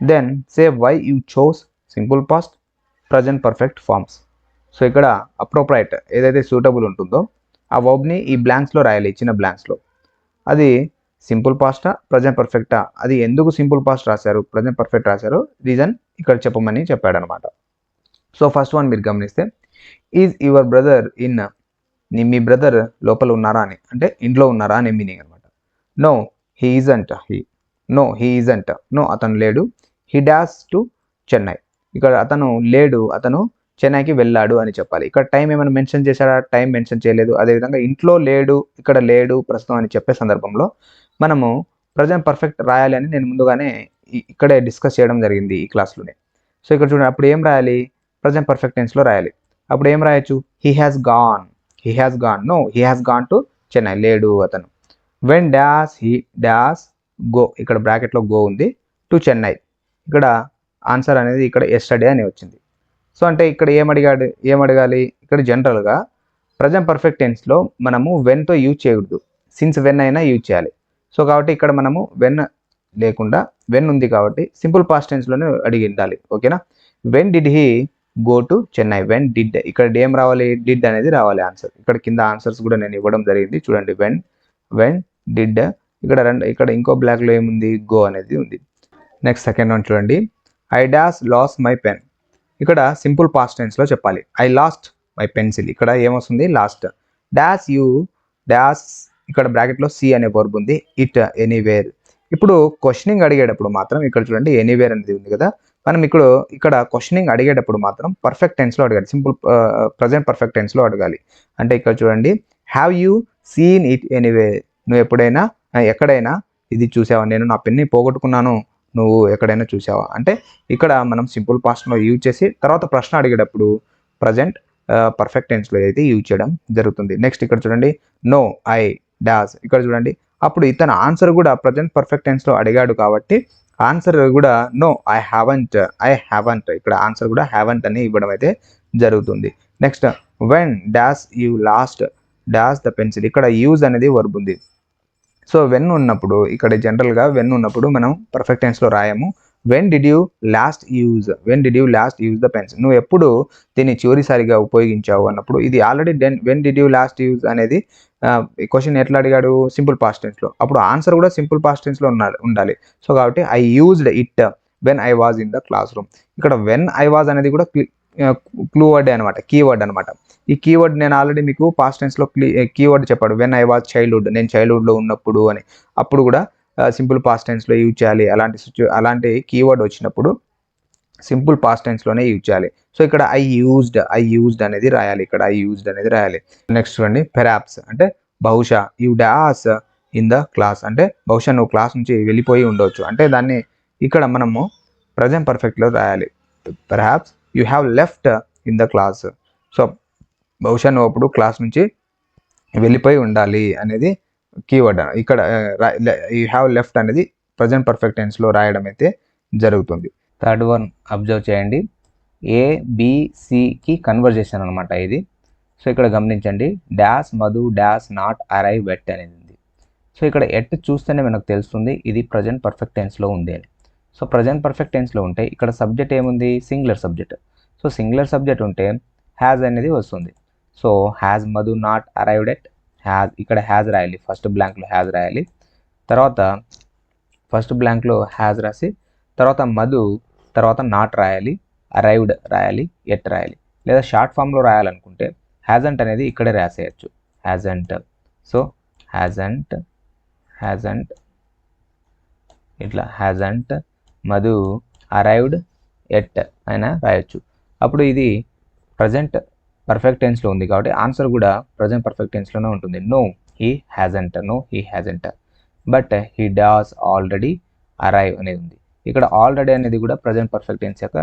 then say why you chose simple past, present perfect forms. So ఇక్కడ అప్రోప్రియట్ ఏదైతే సూటబుల్ ఉంటుందో ఆ వర్బ్ని ఈ బ్లాంక్స్లో రాయాలి, ఇచ్చిన బ్లాంక్స్లో. అది సింపుల్ పాస్టా, ప్రజెంట్ పర్ఫెక్టా, అది ఎందుకు సింపుల్ పాస్ట్ రాశారు, ప్రజెంట్ పర్ఫెక్ట్ రాశారు, రీజన్ ఇక్కడ చెప్పమని చెప్పాడనమాట. సో ఫస్ట్ వన్ మీరు గమనిస్తే, ఈజ్ యువర్ బ్రదర్ ఇన్, మీ బ్రదర్ లోపల ఉన్నారా అని, అంటే ఇంట్లో ఉన్నారా అనే మీనింగ్ అనమాట. No he isn't, no he isn't, no అతను లేడు. హీ డాష్ టు చెన్నై, ఇక్కడ అతను లేడు, అతను చెన్నైకి వెళ్ళాడు అని చెప్పాలి. ఇక్కడ టైం ఏమైనా మెన్షన్ చేశాడా, టైం మెన్షన్ చేయలేదు. అదేవిధంగా ఇంట్లో లేడు, ఇక్కడ లేడు ప్రస్తుతం అని చెప్పే సందర్భంలో మనము ప్రజెంట్ పర్ఫెక్ట్ రాయాలి అని నేను ముందుగానే ఇక్కడే డిస్కస్ చేయడం జరిగింది ఈ క్లాస్లోనే. సో ఇక్కడ చూడండి, అప్పుడు ఏం రాయాలి, ప్రజెంట్ పర్ఫెక్ట్ టెన్స్లో రాయాలి. అప్పుడు ఏం రాయొచ్చు, he has gone, he has gone, no he has gone to Chennai, లేడు అతను. When dash he dash go, ఇక్కడ బ్రాకెట్లో గో ఉంది, టు చెన్నై, ఇక్కడ ఆన్సర్ అనేది ఇక్కడ ఎస్టర్డే అని వచ్చింది. సో అంటే ఇక్కడ ఏమడగాలి, ఇక్కడ జనరల్గా ప్రజెంట్ పర్ఫెక్ట్ టెన్స్లో మనము వెన్తో యూజ్ చేయకూడదు, సిన్స్ వెన్ అయినా యూజ్ చేయాలి. సో కాబట్టి ఇక్కడ మనము వెన్ లేకుండా, వెన్ ఉంది కాబట్టి సింపుల్ పాస్ట్ టెన్స్లోనే అడిగి ఉండాలి. ఓకేనా. When did he go to Chennai, when did, ఇక్కడ ఏం రావాలి, డిడ్ అనేది రావాలి ఆన్సర్. ఇక్కడ కింద ఆన్సర్స్ కూడా నేను ఇవ్వడం జరిగింది చూడండి. వెన్ డిడ్, ఇక్కడ ఇంకో బ్లాక్లో ఏముంది, గో అనేది ఉంది. నెక్స్ట్ సెకండ్ వన్ చూడండి, I dash lose my pen, ఇక్కడ సింపుల్ పాస్ట్ టెన్స్లో చెప్పాలి. ఐ లాస్ట్ మై పెన్సిల్, ఇక్కడ ఏమొస్తుంది, లాస్ట్. డాష్ యూ డాష్, ఇక్కడ బ్రాకెట్లో సి అనే వర్బ్ ఉంది, ఇట్, ఎనీవేర్. ఇప్పుడు క్వశ్చనింగ్ అడిగేటప్పుడు మాత్రం ఇక్కడ చూడండి ఎనీవేర్ అనేది ఉంది కదా, మనం ఇక్కడ క్వశ్చనింగ్ అడిగేటప్పుడు మాత్రం పర్ఫెక్ట్ టెన్స్లో అడగాలి, సింపుల్ ప్రజెంట్ పర్ఫెక్ట్ టెన్స్లో అడగాలి. అంటే ఇక్కడ చూడండి, have you scene it anywhere, నువ్వు ఎక్కడైనా ఇది చూసావా, నేను నా పెన్ని పోగొట్టుకున్నాను, నువ్వు ఎక్కడైనా చూసావా. అంటే ఇక్కడ మనం సింపుల్ పాస్ట్లో యూజ్ చేసి తర్వాత ప్రశ్న అడిగేటప్పుడు ప్రజెంట్ పర్ఫెక్ట్ టెన్స్లో అయితే యూజ్ చేయడం జరుగుతుంది. నెక్స్ట్ ఇక్కడ చూడండి, నో ఐ డాష్, ఇక్కడ చూడండి అప్పుడు ఇతను ఆన్సర్ కూడా ప్రజెంట్ పర్ఫెక్ట్ టెన్స్లో అడిగాడు కాబట్టి ఆన్సర్ కూడా నో ఐ హ్యావెంట్, ఇక్కడ ఆన్సర్ కూడా హ్యావెంట్ అని ఇవ్వడం అయితే జరుగుతుంది. Next, when dash you last dash the pencil, ఇక్కడ యూజ్ అనేది వర్బ్ ఉంది. సో వెన్ ఉన్నప్పుడు ఇక్కడ జనరల్గా వెన్ ఉన్నప్పుడు మనం పర్ఫెక్ట్ టెన్స్లో రాయము. When did you last use the pens, నువ్వు ఎప్పుడు దీన్ని చివరిసారిగా ఉపయోగించావు అన్నప్పుడు ఇది already when did you last use అనేది క్వశ్చన్ ఎట్లా అడిగాడు, సింపుల్ పాస్ట్ టెన్స్లో. అప్పుడు ఆన్సర్ కూడా సింపుల్ పాస్ట్ టెన్స్లో ఉండాలి. సో కాబట్టి I used it when I was in the class room, ఇక్కడ వెన్ ఐ వాజ్ అనేది కూడా క్లూ వర్డ్ అనమాట, కీవర్డ్ అనమాట. ఈ కీవర్డ్ నేను ఆల్రెడీ మీకు పాస్ట్ టెన్స్లో కీవర్డ్ చెప్పాడు, వెన్ ఐ వాజ్ చైల్డ్హుడ్, నేను చైల్డ్హుడ్లో ఉన్నప్పుడు అని. అప్పుడు కూడా సింపుల్ పాస్ట్ టెన్స్లో యూజ్ చేయాలి. అలాంటి కీవర్డ్ వచ్చినప్పుడు సింపుల్ పాస్ట్ టెన్స్లోనే యూజ్ చేయాలి. సో ఇక్కడ ఐ యూజ్డ్ అనేది రాయాలి, ఇక్కడ ఐ యూజ్డ్ అనేది రాయాలి. నెక్స్ట్ చూడండి, పెరాప్స్ అంటే బహుశా, you dash in the class అంటే బహుశా నువ్వు క్లాస్ నుంచి వెళ్ళిపోయి ఉండవచ్చు, అంటే దాన్ని ఇక్కడ మనము ప్రజెంట్ పర్ఫెక్ట్లో రాయాలి. Perhaps you have left in the class, so బహుశా నువ్వు అప్పుడు క్లాస్ నుంచి వెళ్ళిపోయి ఉండాలి అనేది కీవర్డ్. ఇక్కడ యూ హ్యావ్ లెఫ్ట్ అనేది ప్రజెంట్ పర్ఫెక్ట్ టెన్స్లో రాయడం అయితే జరుగుతుంది. థర్డ్ వన్ అబ్జర్వ్ చేయండి, ఏబిసికి కన్వర్జేషన్ అనమాట ఇది. సో ఇక్కడ గమనించండి, dash Madhu dash not arrive at అనేది ఉంది. సో ఇక్కడ ఎట్ చూస్తేనే మనకు తెలుస్తుంది ఇది ప్రజెంట్ పర్ఫెక్ట్ టెన్స్లో ఉంది అని. సో ప్రజెంట్ పర్ఫెక్ట్ టెన్స్లో ఉంటే ఇక్కడ సబ్జెక్ట్ ఏముంది, singular subject. So singular subject ఉంటే హ్యాజ్ అనేది వస్తుంది. So has Madhu not arrived at, ఇక్కడ హ్యాజ్ రాయాలి, ఫస్ట్ బ్లాంక్లో హ్యాజ్ రాయాలి, తర్వాత ఫస్ట్ బ్లాంక్లో హ్యాజ్ రాసి తర్వాత మధు తర్వాత నాట్ రాయాలి, అరైవ్డ్ రాయాలి, ఎట్ రాయాలి. లేదా షార్ట్ ఫామ్లో రాయాలనుకుంటే హ్యాజంట్ అనేది ఇక్కడే రాసేయచ్చు, హ్యాజంట్. సో హ్యాజంట్ ఇట్లా హ్యాజంట్ మధు అరైవ్డ్ ఎట్ అయినా రాయొచ్చు. అప్పుడు ఇది ప్రజెంట్ పర్ఫెక్ట్ టెన్స్లో ఉంది కాబట్టి ఆన్సర్ కూడా ప్రజెంట్ పర్ఫెక్ట్ టెన్స్లోనే ఉంటుంది. No he hasn't, no he hasn't, but he dash already arrive అనేది ఉంది. ఇక్కడ ఆల్రెడీ అనేది కూడా ప్రజెంట్ పర్ఫెక్ట్ టెన్స్ యొక్క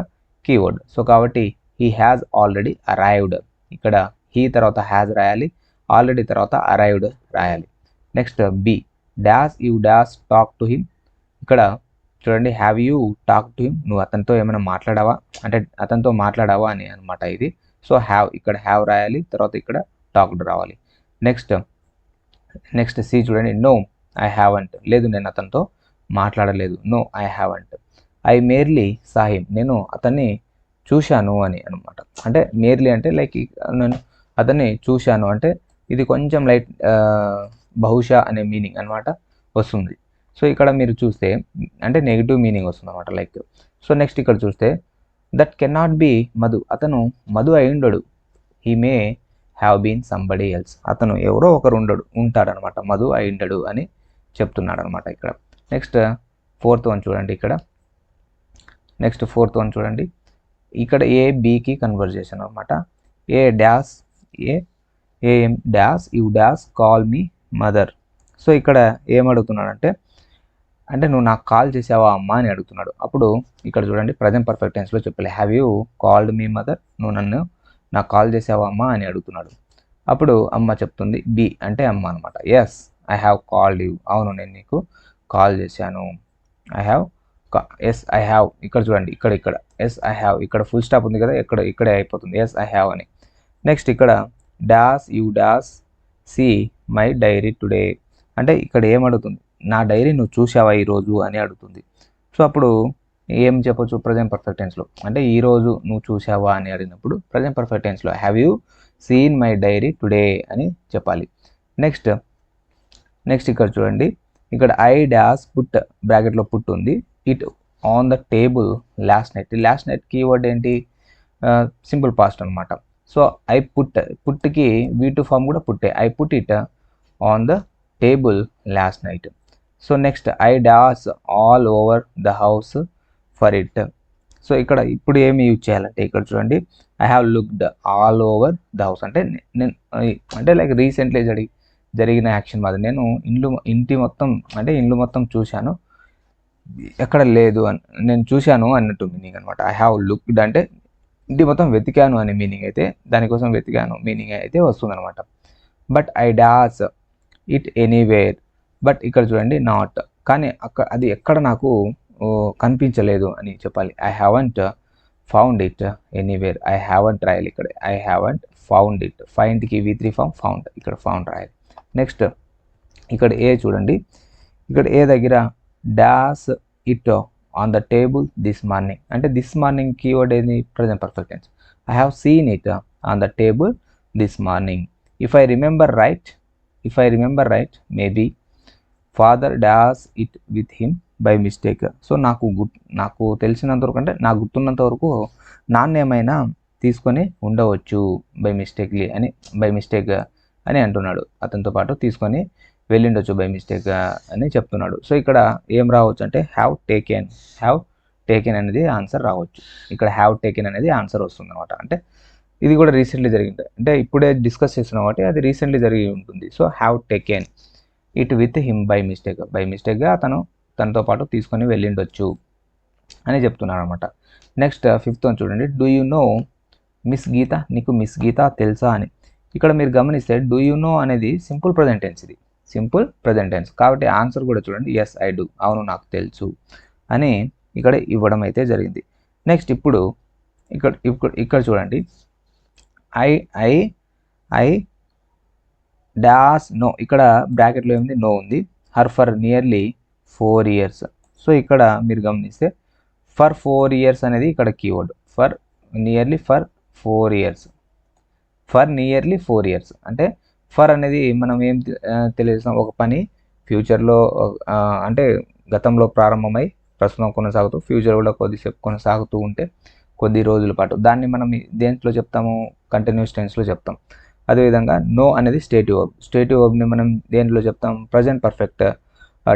కీవర్డ్. సో కాబట్టి హీ హ్యాజ్ ఆల్రెడీ అరైవ్డ్, ఇక్కడ హీ తర్వాత హ్యాజ్ రాయాలి, ఆల్రెడీ తర్వాత అరైవ్డ్ రాయాలి. Next B, dash you dash talk to him. ఇక్కడ చూడండి, have you talk to him, నువ్వు అతనితో ఏమైనా మాట్లాడావా అంటే అతనితో మాట్లాడావా అని అనమాట ఇది. సో హ్యావ్, ఇక్కడ హ్యావ్ రాయాలి, తర్వాత ఇక్కడ టాక్డ్ రావాలి. నెక్స్ట్ సి చూడండి, నో ఐ హ్యావంట్, లేదు నేను అతనితో మాట్లాడలేదు, no I haven't. I merely saw him, నేను అతన్ని చూశాను అని అనమాట. అంటే మేర్లీ అంటే లైక్ నేను అతన్ని చూశాను అంటే ఇది కొంచెం లైట్ బహుశా అనే మీనింగ్ అనమాట వస్తుంది. సో ఇక్కడ మీరు చూస్తే అంటే నెగిటివ్ మీనింగ్ వస్తుంది అనమాట లైక్. సో నెక్స్ట్ ఇక్కడ చూస్తే that can not be Madhu, అతను మధు అయి ఉండడు. He may have been somebody else, అతను ఎవరో ఒకరు ఉంటాడనమాట, మధు అయి ఉండడు అని చెప్తున్నాడు అనమాట ఇక్కడ. నెక్స్ట్ ఫోర్త్ వన్ చూడండి, ఇక్కడ ఏ బికి కన్వర్జేషన్ అనమాట. A dash am dash you dash call me mother. So ఇక్కడ ఏం అడుగుతున్నాడంటే అంటే నువ్వు నాకు కాల్ చేసావా అమ్మా అని అడుగుతున్నాడు. అప్పుడు ఇక్కడ చూడండి ప్రజెంట్ పర్ఫెక్ట్ టెన్స్లో చెప్పాలి, have you called me mother, నువ్వు నాకు కాల్ చేసావా అమ్మా అని అడుగుతున్నాడు. అప్పుడు అమ్మ చెప్తుంది, బి అంటే అమ్మ అనమాట. Yes I have called you, అవును నేను నీకు కాల్ చేశాను. ఎస్ ఐ హ్యావ్, ఇక్కడ చూడండి ఇక్కడ ఎస్ ఐ హ్యావ్, ఇక్కడ ఫుల్ స్టాప్ ఉంది కదా, ఇక్కడే అయిపోతుంది ఎస్ ఐ హ్యావ్ అని. నెక్స్ట్ ఇక్కడ dash you dash see my diary today, అంటే ఇక్కడ ఏం అడుగుతుంది, నా డైరీ నువ్వు చూసావా ఈరోజు అని అడుగుతుంది. సో అప్పుడు ఏం చెప్పొచ్చు ప్రజెంట్ పర్ఫెక్ట్ టెన్స్లో, అంటే ఈరోజు నువ్వు చూసావా అని అడిగినప్పుడు ప్రజెంట్ పర్ఫెక్ట్ టెన్స్లో have you seen my diary today అని చెప్పాలి. నెక్స్ట్ ఇక్కడ చూడండి, ఇక్కడ ఐ డాస్ పుట్, బ్రాకెట్లో పుట్ ఉంది, it on the table last night keyword ఏంటి, సింపుల్ పాస్ట్ అనమాట. సో ఐ పుట్కి V2 ఫామ్ కూడా పుట్టే, I put it on the table last night. So next I dash all over the house for it. So ఇక్కడ ఇప్పుడు ఏమి యూజ్ చేయాలంటే ఇక్కడ చూడండి, I have looked all over the house, అంటే నేను అంటే లైక్ రీసెంట్లీ జరిగిన యాక్షన్ మాది, నేను ఇల్లు మొత్తం చూశాను, ఎక్కడ లేదు అని నేను చూశాను అన్నట్టు మీనింగ్ అనమాట. ఐ హ్యావ్ లుక్డ్ అంటే ఇంటి మొత్తం వెతికాను అనే మీనింగ్ అయితే, దానికోసం వెతికాను మీనింగ్ అయితే వస్తుంది అనమాట. But I dash it anywhere, but ఇక్కడ చూడండి నాట్, కానీ అది ఎక్కడ నాకు కనిపించలేదు అని చెప్పాలి. I haven't found it anywhere, I haven't రాయాలి ఇక్కడ, ఐ హ్యావెంట్ ఫౌండ్ ఇట్, ఫైండ్కి V3 ఫామ్ ఫౌండ్, ఇక్కడ ఫౌండ్ రాయాలి. నెక్స్ట్ ఇక్కడ ఏ చూడండి, ఇక్కడ ఏ దగ్గర dash it on the table this morning, అంటే దిస్ మార్నింగ్ కీవర్డ్ ఏది present perfect tense. I have seen it on the table this morning. If I remember right maybe father dash it with him by mistake. So నాకు తెలిసినంత వరకు అంటే నాకు గుర్తున్నంత వరకు నాన్న ఏమైనా తీసుకొని ఉండవచ్చు బై మిస్టేక్ అని అంటున్నాడు, అతనితో పాటు తీసుకొని వెళ్ళిండొచ్చు బై మిస్టేక్ అని చెప్తున్నాడు. సో ఇక్కడ ఏం రావచ్చు అంటే హ్యావ్ టేకెన్ అనేది ఆన్సర్ రావచ్చు. ఇక్కడ హ్యావ్ టేకెన్ అనేది ఆన్సర్ వస్తుంది అనమాట. అంటే ఇది కూడా రీసెంట్లీ జరిగింది, అంటే ఇప్పుడే డిస్కస్ చేస్తున్నాం కాబట్టి అది రీసెంట్లీ జరిగి ఉంటుంది. So have taken it with him by మిస్టేక్గా తనతో పాటు తీసుకొని వెళ్ళిండొచ్చు అని చెప్తున్నాడు అనమాట. నెక్స్ట్ ఫిఫ్త్ వన్ చూడండి, do you know miss Geetha, నీకు మిస్ గీత తెలుసా అని. ఇక్కడ మీరు గమనిస్తే డూ యూ నో అనేది సింపుల్ ప్రజెంట్ టెన్స్, ఇది సింపుల్ ప్రజెంట్ టెన్స్ కాబట్టి ఆన్సర్ కూడా చూడండి ఎస్ ఐ డూ, అవును నాకు తెలుసు అని ఇక్కడ ఇవ్వడం అయితే జరిగింది. నెక్స్ట్ ఇప్పుడు ఇక్కడ చూడండి, ఐ డాస్ నో, ఇక్కడ బ్రాకెట్లో ఏముంది నో ఉంది, her for nearly 4 years. So ఇక్కడ మీరు గమనిస్తే ఫర్ 4 years అనేది ఇక్కడ కీవర్డ్, ఫర్ నియర్లీ 4 years అంటే ఫర్ అనేది మనం ఏం తెలియజేస్తాం, ఒక పని ఫ్యూచర్లో అంటే గతంలో ప్రారంభమై ప్రస్తుతం కొనసాగుతూ ఫ్యూచర్ కూడా కొద్దిసేపు కొనసాగుతూ ఉంటే కొద్ది రోజుల పాటు, దాన్ని మనం దేంట్లో చెప్తాము, కంటిన్యూస్ టెన్స్లో చెప్తాం. అదేవిధంగా నో అనేది స్టేటివ్ వర్బ్ని మనం దేంట్లో చెప్తాం, ప్రజెంట్ పర్ఫెక్ట్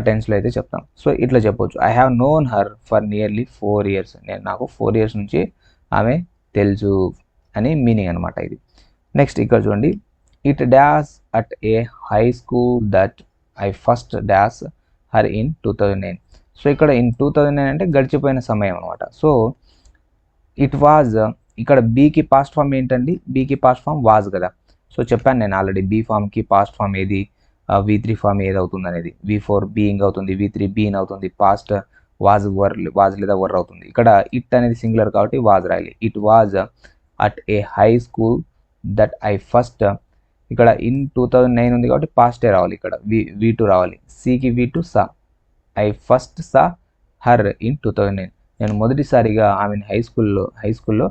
టెన్స్లో అయితే చెప్తాం. సో ఇట్లా చెప్పొచ్చు, I have known her for nearly 4 years, నాకు 4 years నుంచి ఆమె తెలుసు అని మీనింగ్ అనమాట ఇది. నెక్స్ట్ ఇక్కడ చూడండి, it dash at a high school that I first dash her in 2009. So ఇక్కడ ఇన్ 2009 అంటే గడిచిపోయిన సమయం అనమాట. సో ఇట్ వాజ్, ఇక్కడ బీకి పాస్ట్ ఫామ్ ఏంటండి, బీకి పాస్ట్ ఫామ్ వాజ్ కదా. సో చెప్పాను నేను ఆల్రెడీ బీ ఫామ్కి పాస్ట్ ఫామ్ ఏది, V3 ఫామ్ ఏది అవుతుంది అనేది, V4 బీయింగ్ అవుతుంది, V3 బీన్ అవుతుంది, పాస్ట్ వాజ్ లేదా వర్ అవుతుంది. ఇక్కడ ఇట్ అనేది సింగులర్ కాబట్టి వాజ్ రాయాలి. It was at a high school that I first, ఇక్కడ ఇన్ 2009 ఉంది కాబట్టి పాస్టే రావాలి, ఇక్కడ V2 రావాలి. సికి V2 saw, I first saw her in 2009. నేను మొదటిసారిగా ఆమెను హై స్కూల్లో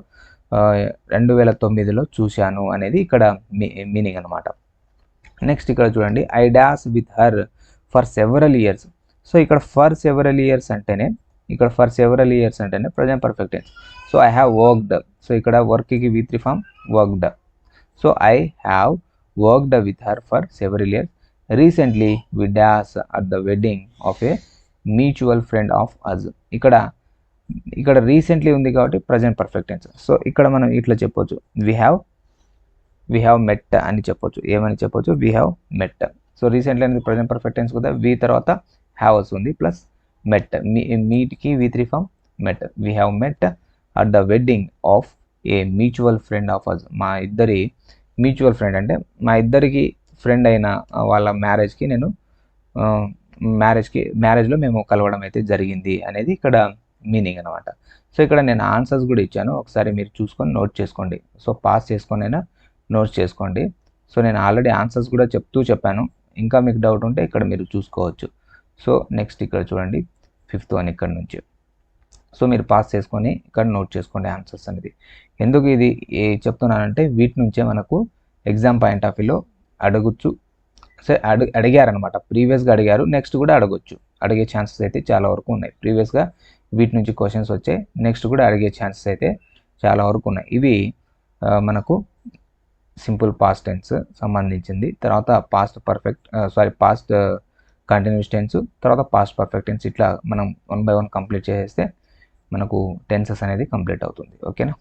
2009లో చూశాను అనేది ఇక్కడ మీనింగ్ అనమాట. నెక్స్ట్ ఇక్కడ చూడండి, I dash with her for several years. So ఇక్కడ ఫర్ సెవరల్ ఇయర్స్ అంటేనే present perfect tense. So I have worked, so ఇక్కడ వర్క్కి V3 form worked. So I have worked with her for several years. Recently we dash at the wedding of a mutual friend of us. ఇక్కడ రీసెంట్లీ ఉంది కాబట్టి ప్రజెంట్ పర్ఫెక్ట్ టెన్స్. సో ఇక్కడ మనం ఇట్లా చెప్పొచ్చు, వి హ్యావ్ మెట్ అని చెప్పొచ్చు. ఏమని చెప్పొచ్చు, we have met. So recently అనేది ప్రజెంట్ పర్ఫెక్ట్ టెన్స్ కదా, వి తర్వాత హ్యావ్ వస్తుంది ప్లస్ మెట్, మీట్కి V3 form met. We have met at the wedding of a mutual friend of us. మా ఇద్దరి మ్యూచువల్ ఫ్రెండ్ అంటే మా ఇద్దరికి ఫ్రెండ్ అయిన వాళ్ళ మ్యారేజ్కి నేను మ్యారేజ్లో మేము కలవడం అయితే జరిగింది అనేది ఇక్కడ మీనింగ్ అనమాట. సో ఇక్కడ నేను ఆన్సర్స్ కూడా ఇచ్చాను, ఒకసారి మీరు చూసుకొని నోట్ చేసుకోండి. సో పాస్ చేసుకొని అయినా నోట్స్ చేసుకోండి. సో నేను ఆల్రెడీ ఆన్సర్స్ కూడా చెప్పాను, ఇంకా మీకు డౌట్ ఉంటే ఇక్కడ మీరు చూసుకోవచ్చు. సో నెక్స్ట్ ఇక్కడ చూడండి 5th వన్ ఇక్కడ నుంచి. సో మీరు పాస్ చేసుకొని ఇక్కడ నోట్ చేసుకోండి ఆన్సర్స్ అనేది. ఎందుకు ఇది చెప్తున్నానంటే వీటి నుంచే మనకు ఎగ్జామ్ పాయింట్ ఆఫ్ వ్యూలో అడగచ్చు. సో అడిగారనమాట, ప్రీవియస్గా అడిగారు, నెక్స్ట్ కూడా అడిగే ఛాన్సెస్ అయితే చాలా వరకు ఉన్నాయి. ప్రీవియస్గా వీటి నుంచి క్వశ్చన్స్ వచ్చాయి, నెక్స్ట్ కూడా అడిగే ఛాన్సెస్ అయితే చాలా వరకు ఉన్నాయి. ఇవి మనకు సింపుల్ పాస్ట్ టెన్స్ సంబంధించింది, తర్వాత పాస్ట్ కంటిన్యూస్ టెన్స్, తర్వాత పాస్ట్ పర్ఫెక్ట్ టెన్స్. ఇట్లా మనం 1 by 1 కంప్లీట్ చేసేస్తే మనకు టెన్సెస్ అనేది కంప్లీట్ అవుతుంది. ఓకేనా.